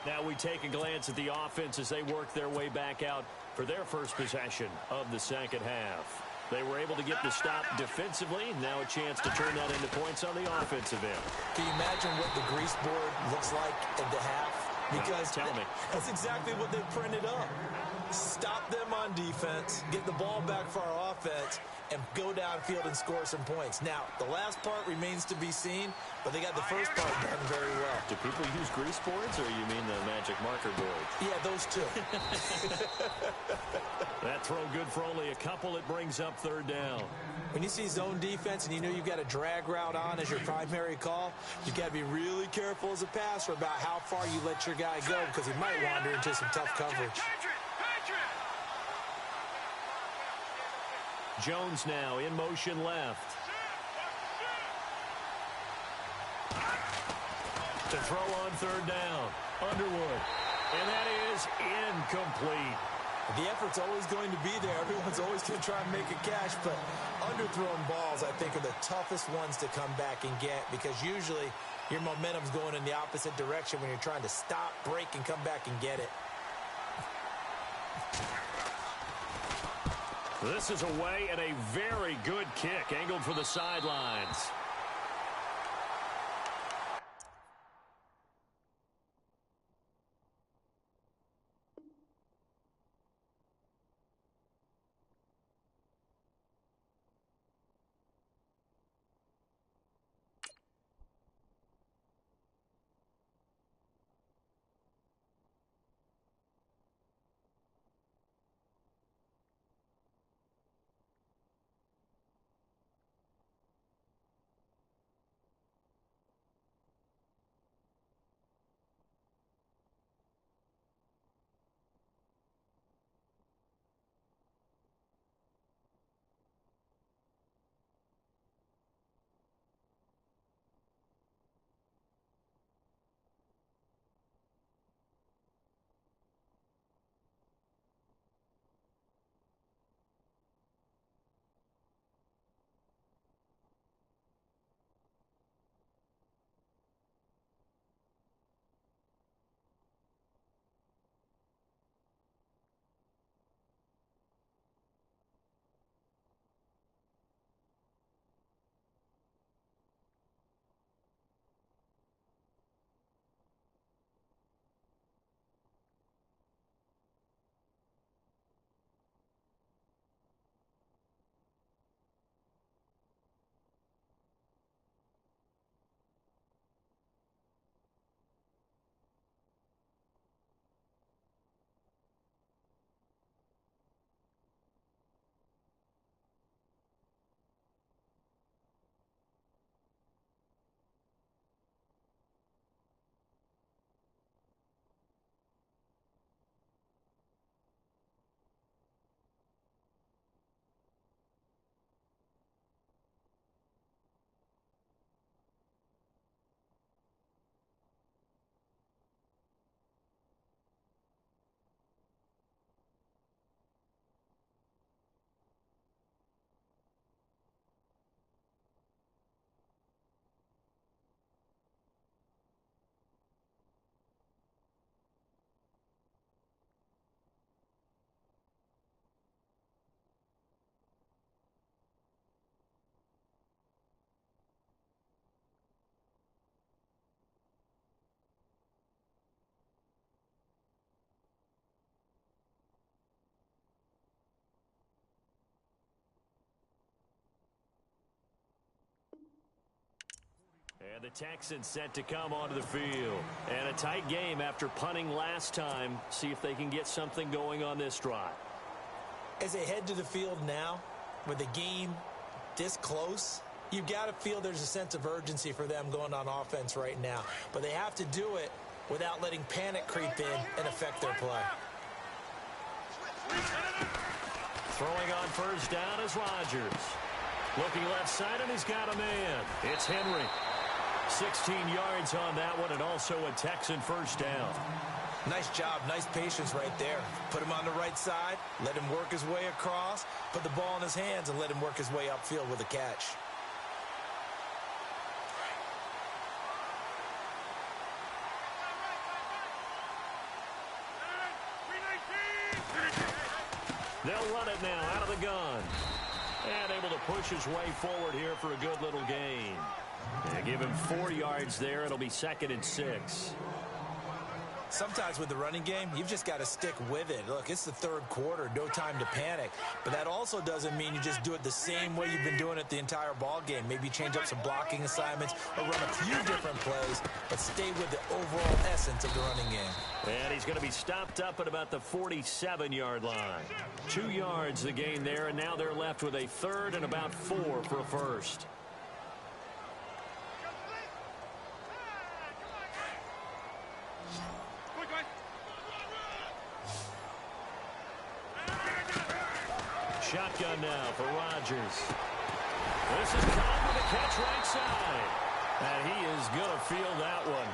Now we take a glance at the offense as they work their way back out for their first possession of the second half. They were able to get the stop defensively. Now a chance to turn that into points on the offensive end. Can you imagine what the grease board looks like at the half? Because tell me. That's exactly what they printed up. Stop them on defense, get the ball back for our offense, and go downfield and score some points. Now, the last part remains to be seen, but they got the first part done very well. Do people use grease boards, or you mean the magic marker board? Yeah, those two. That throw good for only a couple. It brings up 3rd down. When you see zone defense and you know you've got a drag route on as your primary call, you've got to be really careful as a passer about how far you let your guy go because he might wander into some tough coverage. Jones now in motion left. To throw on 3rd down. Underwood. And that is incomplete. The effort's always going to be there. Everyone's always going to try and make a catch, but underthrown balls, I think, are the toughest ones to come back and get because usually your momentum's going in the opposite direction when you're trying to stop, break, and come back and get it. This is away and a very good kick angled for the sidelines. And the Texans set to come onto the field. And a tight game after punting last time. See if they can get something going on this drive. As they head to the field now, with the game this close, you've got to feel there's a sense of urgency for them going on offense right now. But they have to do it without letting panic creep in and affect their play. Throwing on first down is Rodgers. Looking left side, and he's got a man. It's Henry. 16 yards on that one, and also a Texan first down. Nice job, nice patience right there. Put him on the right side, let him work his way across, put the ball in his hands, and let him work his way upfield with a catch. They'll run it now out of the gun. And able to push his way forward here for a good little gain. And give him 4 yards there. It'll be 2nd and 6. Sometimes with the running game, you've just got to stick with it. Look, it's the third quarter, no time to panic. But that also doesn't mean you just do it the same way you've been doing it the entire ball game. Maybe change up some blocking assignments or run a few different plays, but stay with the overall essence of the running game. And he's going to be stopped up at about the 47-yard line. 2 yards the gain there, and now they're left with a 3rd and about 4 for a first. Shotgun now for Rodgers. This is caught with a catch right side. And he is going to feel that one.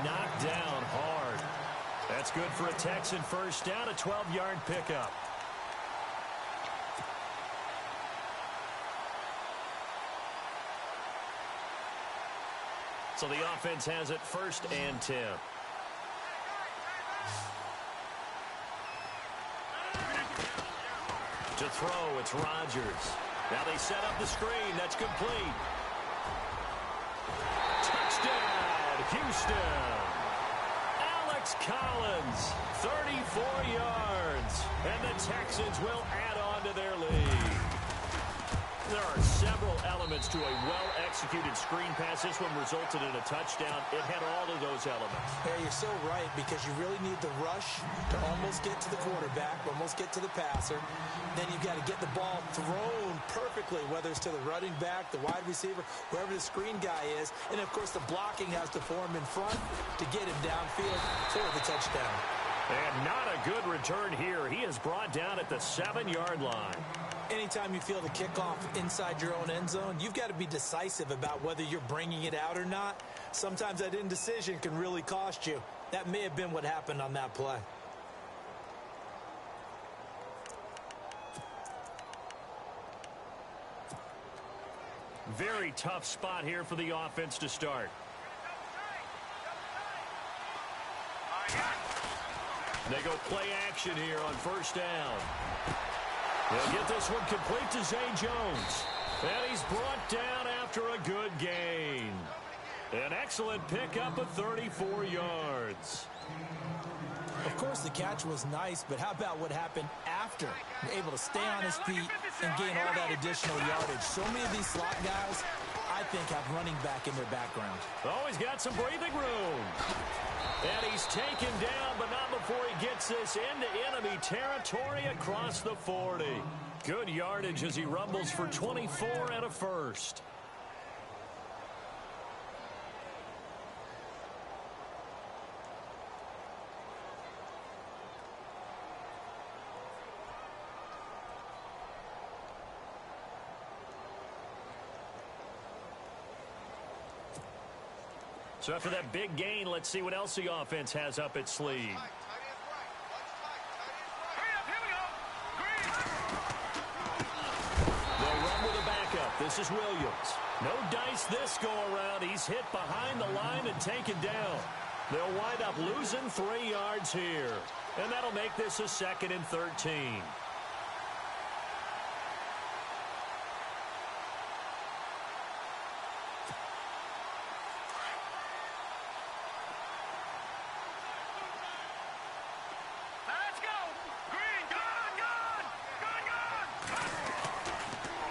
Knocked down hard. That's good for a Texan first down, a 12-yard pickup. So the offense has it 1st and 10. To throw, it's Rodgers. Now they set up the screen. That's complete. Touchdown, Houston. Alex Collins, 34 yards. And the Texans will add on to their lead. There are several elements to a well-executed screen pass. This one resulted in a touchdown. It had all of those elements. Yeah, you're so right, because you really need the rush to almost get to the quarterback, almost get to the passer. Then you've got to get the ball thrown perfectly, whether it's to the running back, the wide receiver, wherever the screen guy is. And, of course, the blocking has to form in front to get him downfield for the touchdown. And not a good return here. He is brought down at the 7-yard line. Anytime you feel the kickoff inside your own end zone, you've got to be decisive about whether you're bringing it out or not. Sometimes that indecision can really cost you. That may have been what happened on that play. Very tough spot here for the offense to start. They go play action here on first down. They'll get this one complete to Zay Jones. And he's brought down after a good gain. An excellent pickup of 34 yards. Of course, the catch was nice, but how about what happened after? Able to stay on his feet and gain all that additional yardage. So many of these slot guys, I think, have running back in their background. Oh, he's got some breathing room. And he's taken down, but not before he gets this into enemy territory across the 40. Good yardage as he rumbles for 24 and a first. So after that big gain, let's see what else the offense has up its sleeve. They'll run with a backup. This is Williams. No dice this go-around. He's hit behind the line and taken down. They'll wind up losing 3 yards here. And that'll make this a 2nd and 13.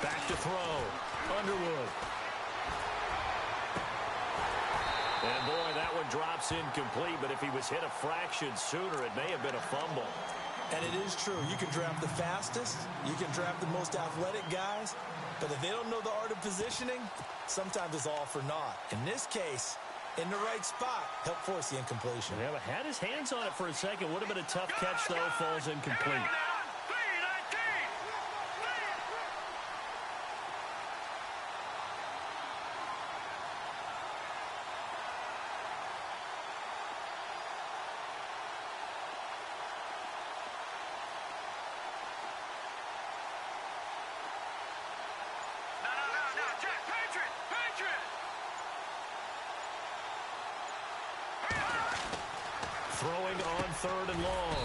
Back to throw. Underwood. And, boy, that one drops incomplete, but if he was hit a fraction sooner, it may have been a fumble. And it is true. You can draft the fastest. You can draft the most athletic guys. But if they don't know the art of positioning, sometimes it's all for naught. In this case, in the right spot, helped force the incompletion. Yeah, but had his hands on it for a second. Would have been a tough catch, though. Falls incomplete. Throwing on third and long.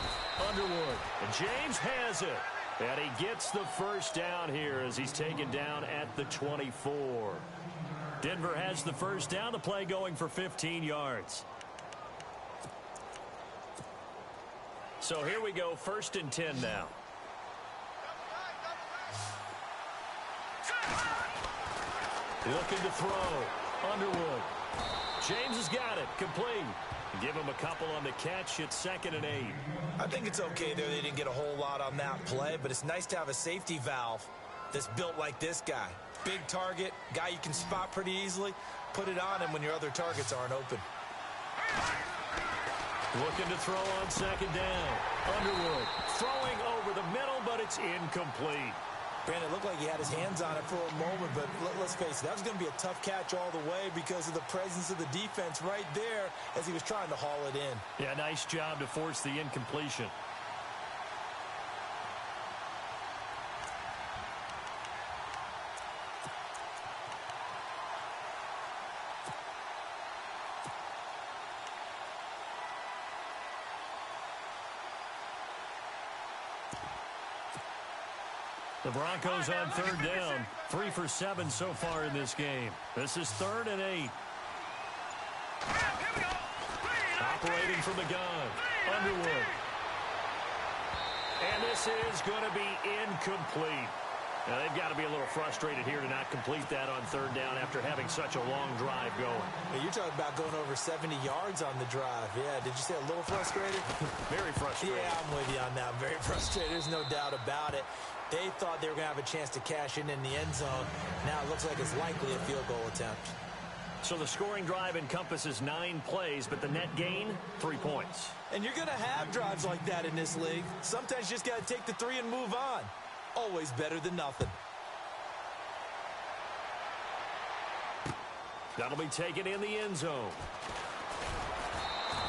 Underwood. And James has it. And he gets the first down here as he's taken down at the 24. Denver has the first down. The play going for 15 yards. So here we go. 1st and 10 now. Looking to throw. Underwood. James has got it. Complete. Give him a couple on the catch. It's 2nd and 8. I think it's okay there. They didn't get a whole lot on that play, but it's nice to have a safety valve that's built like this guy. Big target, guy you can spot pretty easily. Put it on him when your other targets aren't open. Looking to throw on 2nd down. Underwood throwing over the middle, but it's incomplete. Brandon, it looked like he had his hands on it for a moment, but let's face it, that was going to be a tough catch all the way because of the presence of the defense right there as he was trying to haul it in. Yeah, nice job to force the incompletion. The Broncos on 3rd down. 3 for 7 so far in this game. This is 3rd and 8. Operating from the gun. Underwood. And this is going to be incomplete. Now, they've got to be a little frustrated here to not complete that on 3rd down after having such a long drive going. Hey, you're talking about going over 70 yards on the drive. Yeah, did you say a little frustrated? Very frustrated. Yeah, I'm with you on that. Very frustrated. There's no doubt about it. They thought they were going to have a chance to cash in the end zone. Now it looks like it's likely a field goal attempt. So the scoring drive encompasses 9 plays, but the net gain, 3 points. And you're going to have drives like that in this league. Sometimes you just got to take the 3 and move on. Always better than nothing. That'll be taken in the end zone.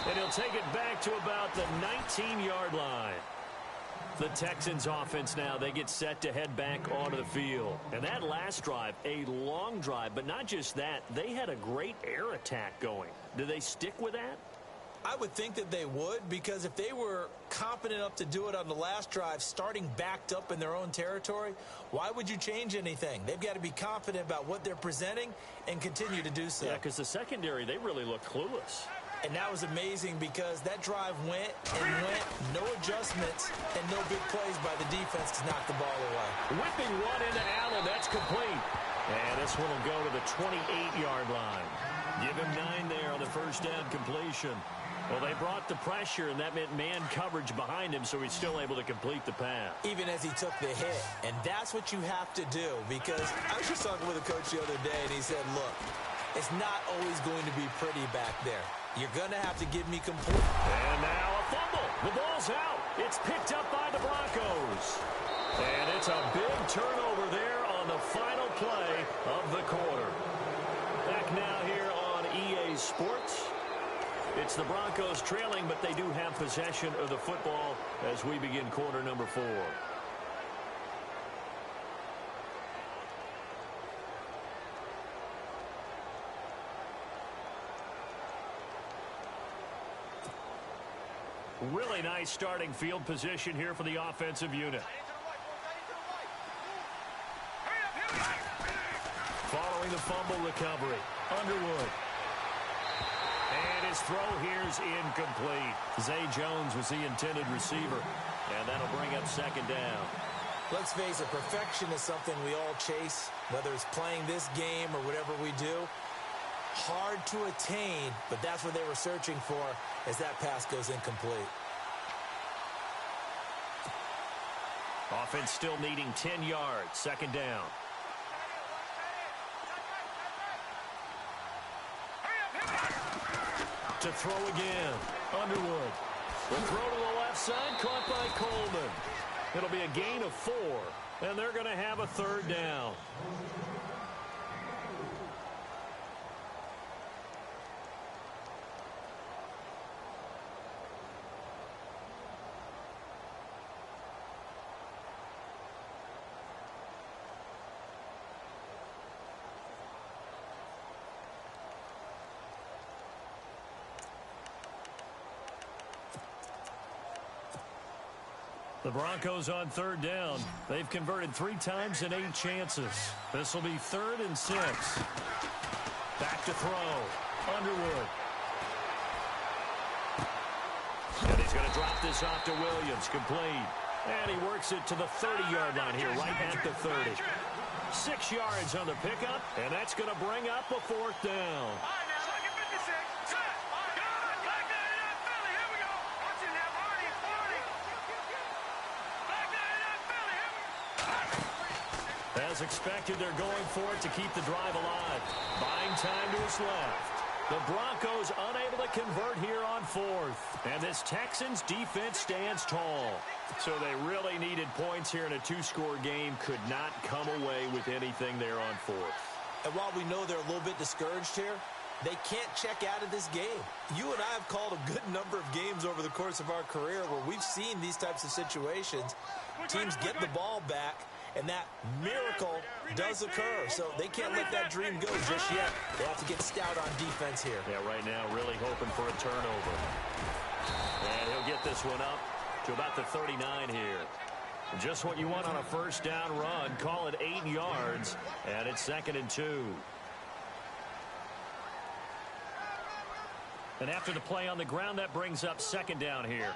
And he'll take it back to about the 19-yard line. The Texans offense now, they get set to head back onto the field. And that last drive, a long drive, but not just that, they had a great air attack going. Do they stick with that? I would think that they would, because if they were competent enough to do it on the last drive, starting backed up in their own territory, why would you change anything? They've got to be confident about what they're presenting and continue to do so. Yeah, because the secondary, they really look clueless. And that was amazing because that drive went and went, no adjustments, and no big plays by the defense to knock the ball away. Whipping one into Allen, that's complete. And this one will go to the 28-yard line. Give him 9 there on the first down completion. Well, they brought the pressure, and that meant man coverage behind him, so he's still able to complete the pass. Even as he took the hit. And that's what you have to do, because I was just talking with a coach the other day, and he said, look, it's not always going to be pretty back there. You're going to have to give me complete. And now a fumble. The ball's out. It's picked up by the Broncos. And it's a big turnover there on the final play of the quarter. Back now here on EA Sports. It's the Broncos trailing, but they do have possession of the football as we begin quarter number 4. Really nice starting field position here for the offensive unit. Following the fumble recovery, Underwood. And his throw here's incomplete. Zay Jones was the intended receiver, and that'll bring up 2nd down. Let's face it, perfection is something we all chase, whether it's playing this game or whatever we do. hard to attain, but that's what they were searching for as that pass goes incomplete. Offense still needing 10 yards. Second down. To throw again. Underwood. The throw to the left side, caught by Coleman. It'll be a gain of 4, and they're going to have a third down. The Broncos on third down. They've converted 3 times in 8 chances. This will be 3rd and 6. Back to throw. Underwood. And he's going to drop this off to Williams. Complete. And he works it to the 30-yard line here, right at the 30. 6 yards on the pickup, and that's going to bring up a 4th down. As expected, they're going for it to keep the drive alive. Buying time to his left. The Broncos unable to convert here on 4th. And this Texans defense stands tall. So they really needed points here in a 2-score game. Could not come away with anything there on 4th. And while we know they're a little bit discouraged here, they can't check out of this game. You and I have called a good number of games over the course of our career where we've seen these types of situations. Teams get the ball back, and that miracle does occur. So they can't let that dream go just yet. They have to get stout on defense here. Yeah, right now really hoping for a turnover. And he'll get this one up to about the 39 here. Just what you want on a first down run. Call it 8 yards, and it's 2nd and 2. And after the play on the ground, that brings up 2nd down here.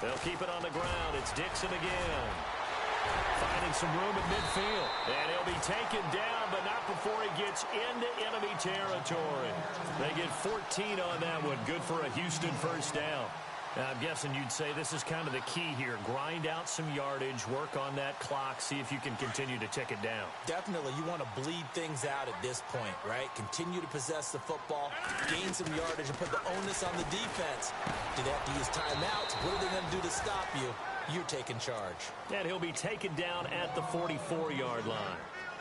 They'll keep it on the ground. It's Dixon again. Finding some room at midfield. And he'll be taken down, but not before he gets into enemy territory. They get 14 on that one. Good for a Houston first down. Now, I'm guessing you'd say this is kind of the key here. Grind out some yardage, work on that clock, see if you can continue to tick it down. Definitely. You want to bleed things out at this point, right? Continue to possess the football, gain some yardage, and put the onus on the defense. Do they have to use timeouts? What are they going to do to stop you? You're taking charge. And he'll be taken down at the 44-yard line.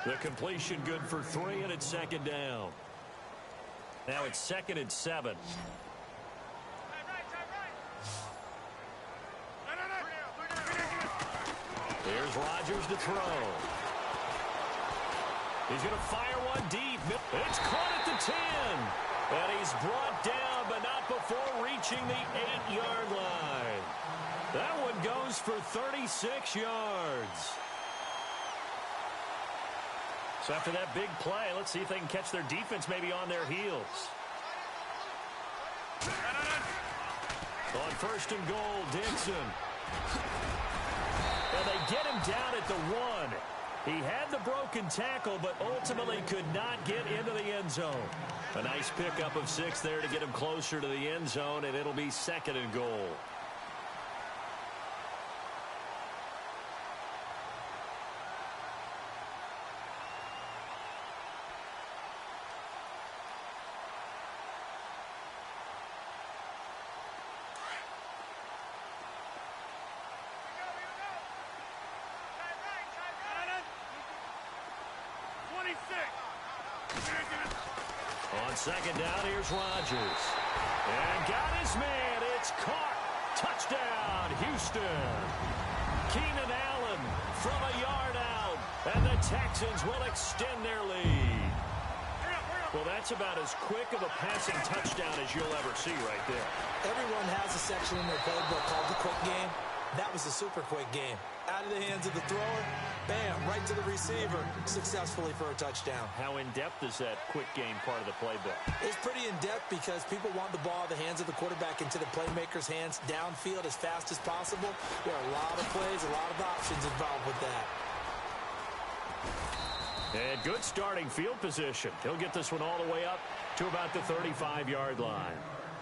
The completion good for 3, and it's 2nd down. Now it's 2nd and 7. Here's Rodgers to throw. He's going to fire one deep. It's caught at the 10. And he's brought down, but not before reaching the 8-yard line. That one goes for 36 yards. So after that big play, let's see if they can catch their defense maybe on their heels. On 1st and goal, Dixon. And they get him down at the 1. He had the broken tackle, but ultimately could not get into the end zone. A nice pickup of 6 there to get him closer to the end zone, and it'll be 2nd and goal. On 2nd down, here's Rodgers. And got his man. It's caught. Touchdown, Houston. Keenan Allen from a yard out. And the Texans will extend their lead. Well, that's about as quick of a passing touchdown as you'll ever see right there. Everyone has a section in their playbook called the quick game. That was a super quick game. Out of the hands of the thrower, bam, right to the receiver, successfully for a touchdown. How in-depth is that quick game part of the playbook? It's pretty in-depth because people want the ball in the hands of the quarterback into the playmaker's hands downfield as fast as possible. There are a lot of plays, a lot of options involved with that. And good starting field position. He'll get this one all the way up to about the 35-yard line.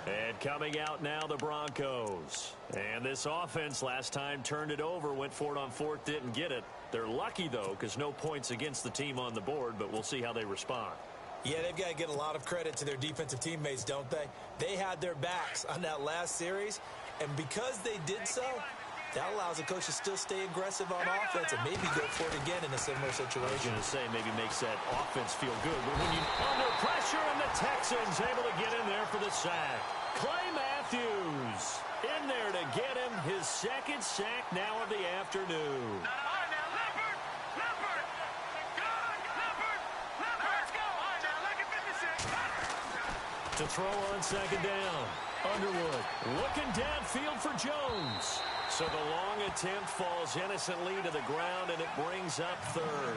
And coming out now, the Broncos. And this offense last time turned it over, went for it on fourth, didn't get it. They're lucky, though, because no points against the team on the board, but we'll see how they respond. Yeah, they've got to get a lot of credit to their defensive teammates, don't they? They had their backs on that last series, and because they did so, that allows the coach to still stay aggressive on offense and maybe go for it again in a similar situation. I was going to say maybe makes that offense feel good. But when you're under pressure and the Texans able to get in there for the sack. Clay Matthews in there to get him his second sack now of the afternoon. To throw on second down. Underwood looking downfield for Jones. So the long attempt falls innocently to the ground, and it brings up third.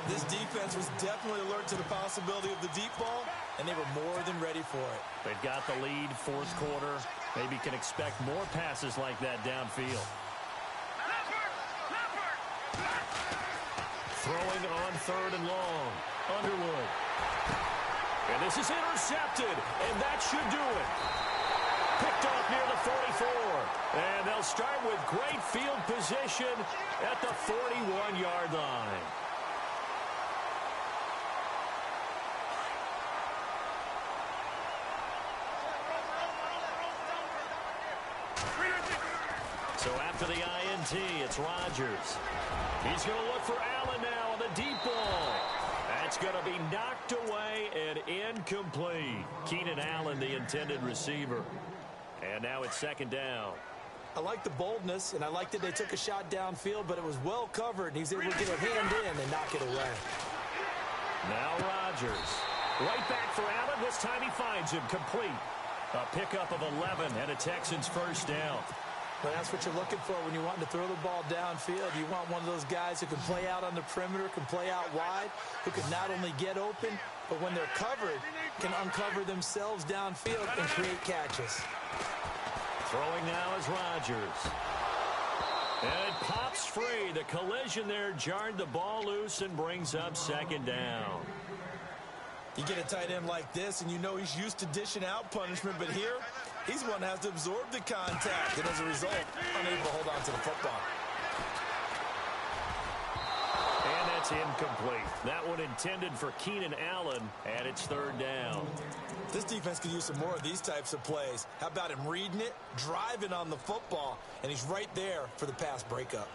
This defense was definitely alert to the possibility of the deep ball, and they were more than ready for it. They've got the lead, fourth quarter. Maybe can expect more passes like that downfield. Throwing on third and long. Underwood. And this is intercepted, and that should do it. Picked off near the 44. And they'll start with great field position at the 41-yard line. So after the INT, it's Rodgers. He's going to look for Allen now on the deep ball. That's going to be knocked away and incomplete. Keenan Allen, the intended receiver. And now it's second down. I like the boldness, and I like that they took a shot downfield, but it was well covered, and he's able to get a hand in and knock it away. Now Rodgers. Right back for Allen. This time he finds him complete. A pickup of 11 and a Texans first down. But that's what you're looking for when you want to throw the ball downfield. You want one of those guys who can play out on the perimeter, can play out wide, who can not only get open, but when they're covered, can uncover themselves downfield and create catches. Throwing now is Rodgers. And it pops free. The collision there jarred the ball loose and brings up second down. You get a tight end like this, and you know he's used to dishing out punishment, but here, he's one that has to absorb the contact, and as a result, unable to hold on to the football. And that's incomplete. That one intended for Keenan Allen, and it's third down. This defense could use some more of these types of plays. How about him reading it, driving on the football, and he's right there for the pass breakup.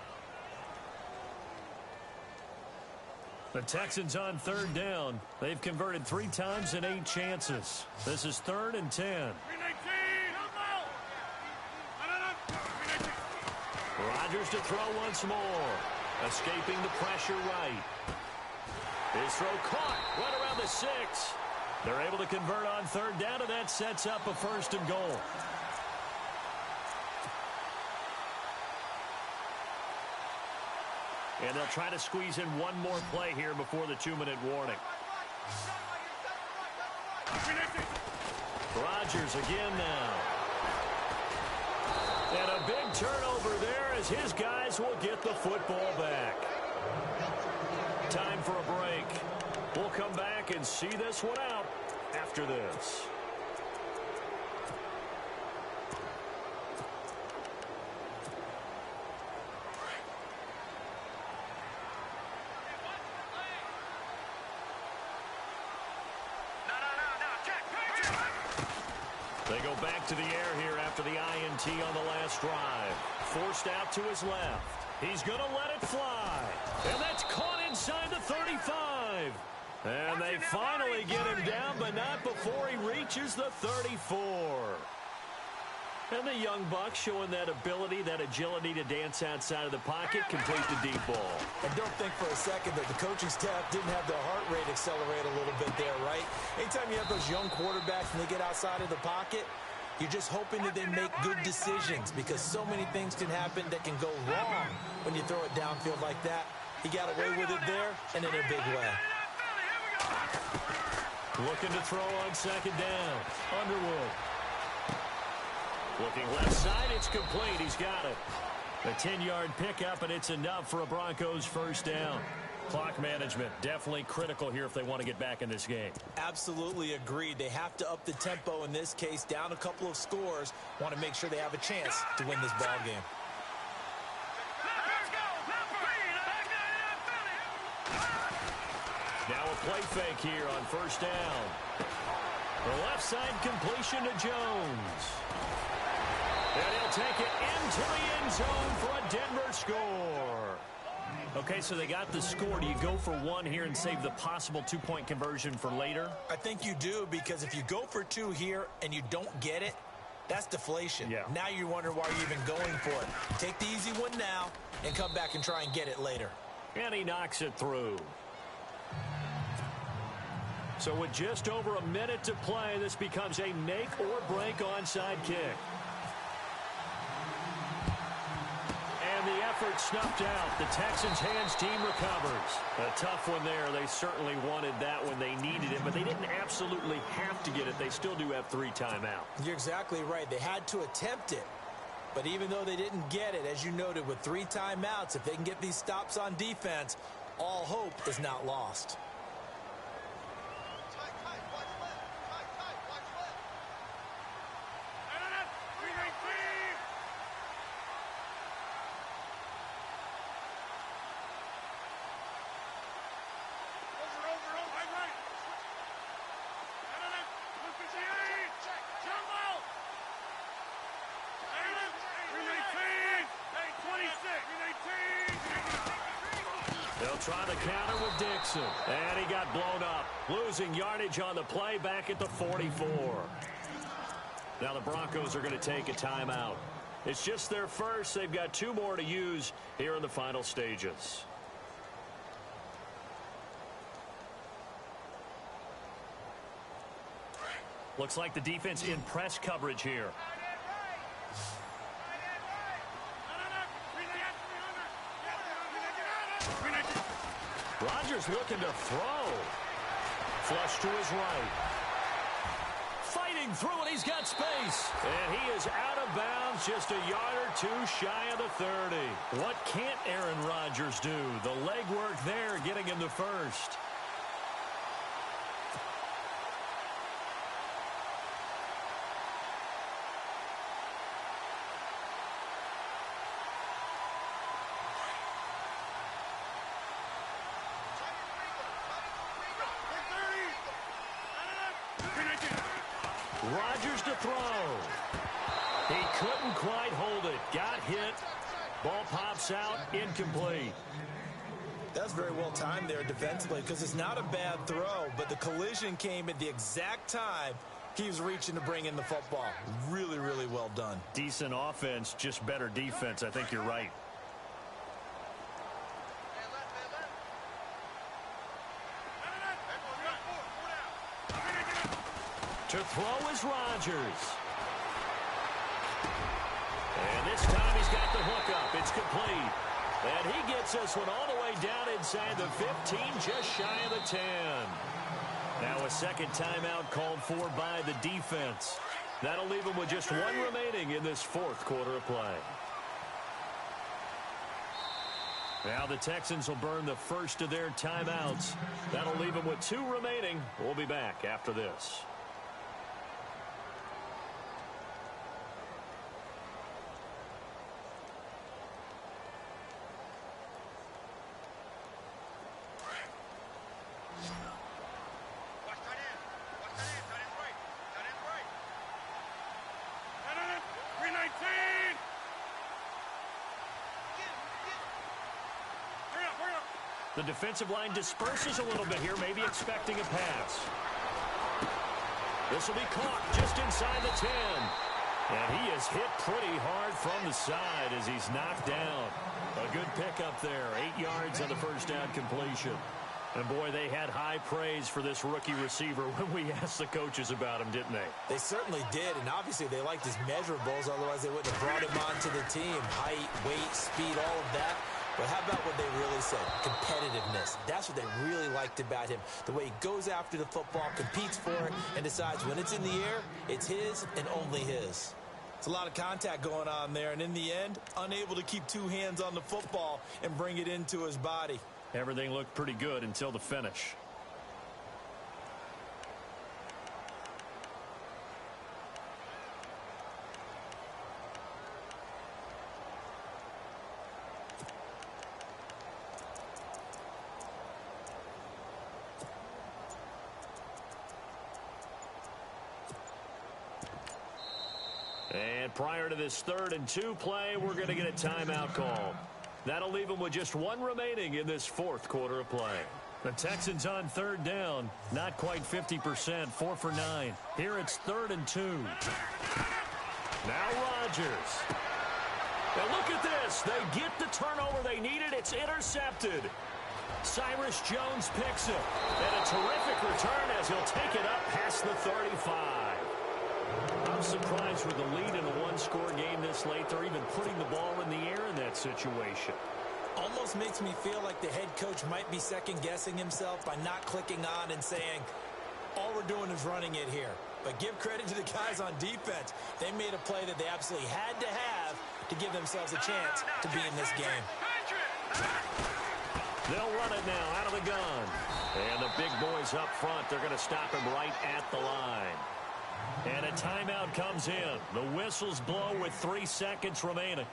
The Texans on third down. They've converted 3 times in 8 chances. This is 3rd and 10. Rodgers to throw once more. Escaping the pressure right. His throw caught right around the 6. They're able to convert on third down, and that sets up a 1st and goal. And they'll try to squeeze in one more play here before the 2-minute warning. Rodgers again now. And a big turnover there as his guys will get the football back. Time for a break. We'll come back and see this one out after this. They go back to the air here after the INT on the last drive. Forced out to his left. He's going to let it fly. And that's caught inside the 35. And they finally get him down, but not before he reaches the 34. And the young buck showing that ability, that agility to dance outside of the pocket, complete the deep ball. And don't think for a second that the coaching staff didn't have their heart rate accelerate a little bit there, right? Anytime you have those young quarterbacks and they get outside of the pocket, You're just hoping that they make good decisions because so many things can happen that can go wrong when you throw it downfield like that. He got away with it there and in a big way. Looking to throw on second down. Underwood. Looking left side, it's complete. He's got it. A 10-yard pickup, and it's enough for a Broncos first down. Clock management, definitely critical here if they want to get back in this game. Absolutely agreed. They have to up the tempo in this case, down a couple of scores. Want to make sure they have a chance to win this ball game. Now a play fake here on first down. The left side completion to Jones. And he'll take it into the end zone for a Denver score. Okay, so they got the score. Do you go for one here and save the possible two-point conversion for later? I think you do, because if you go for two here and you don't get it, that's deflation. Yeah. Now you wonder why you're even going for it. Take the easy one now and come back and try and get it later. And he knocks it through. So with just over a minute to play, this becomes a make-or-break onside kick. And the effort snuffed out. The Texans' hands team recovers. A tough one there. They certainly wanted that when they needed it, but they didn't absolutely have to get it. They still do have 3 timeouts. You're exactly right. They had to attempt it. But even though they didn't get it, as you noted, with 3 timeouts, if they can get these stops on defense, all hope is not lost. They'll try the counter with Dixon. And he got blown up. Losing yardage on the play back at the 44. Now the Broncos are going to take a timeout. It's just their first. They've got 2 more to use here in the final stages. Looks like the defense in press coverage here. Rodgers looking to throw. Flush to his right. Fighting through it. He's got space. And he is out of bounds, just a yard or 2 shy of the 30. What can't Aaron Rodgers do? The legwork there getting him the first. Rodgers to throw. He couldn't quite hold it. Got hit. Ball pops out. Incomplete. That's very well timed there defensively, because it's not a bad throw, but the collision came at the exact time he was reaching to bring in the football. Really, really well done. Decent offense, just better defense. I think you're right. To throw is Rodgers. And this time he's got the hook up. It's complete. And he gets this one all the way down inside the 15, just shy of the 10. Now a second timeout called for by the defense. That'll leave him with just 1 remaining in this 4th quarter of play. Now the Texans will burn the first of their timeouts. That'll leave them with 2 remaining. We'll be back after this. The defensive line disperses a little bit here, maybe expecting a pass. This will be caught just inside the 10. And he is hit pretty hard from the side as he's knocked down. A good pickup there. 8 yards on the first down completion. And, boy, they had high praise for this rookie receiver when we asked the coaches about him, didn't they? They certainly did, and obviously they liked his measurables. Otherwise, they wouldn't have brought him onto the team. Height, weight, speed, all of that. But how about what they really said? Competitiveness. That's what they really liked about him. The way he goes after the football, competes for it, and decides when it's in the air, it's his and only his. It's a lot of contact going on there, and in the end, unable to keep two hands on the football and bring it into his body. Everything looked pretty good until the finish. And prior to this 3rd and 2 play, we're going to get a timeout call. That'll leave them with just one remaining in this 4th quarter of play. The Texans on 3rd down, not quite 50%, 4 for 9. Here it's 3rd and 2. Now Rodgers. And look at this. They get the turnover they needed. It's intercepted. Cyrus Jones picks it. And a terrific return as he'll take it up past the 35. I'm surprised with the lead in a one-score game this late. They're even putting the ball in the air in that situation. Almost makes me feel like the head coach might be second-guessing himself by not clicking on and saying, all we're doing is running it here. But give credit to the guys on defense. They made a play that they absolutely had to have to give themselves a chance to be in this game. They'll run it now out of the gun. And the big boys up front, they're going to stop him right at the line. And a timeout comes in. The whistles blow with 3 seconds remaining.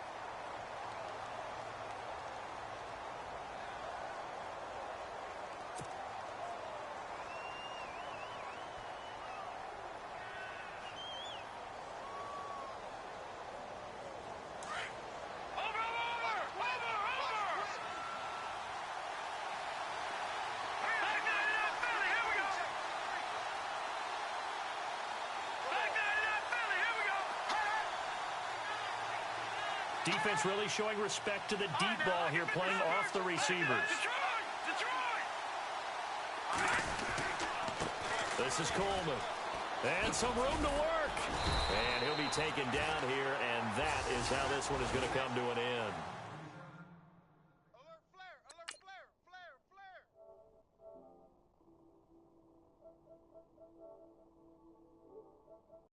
Defense really showing respect to the deep ball here, playing off the receivers. This is Coleman. And some room to work. And he'll be taken down here, and that is how this one is going to come to an end.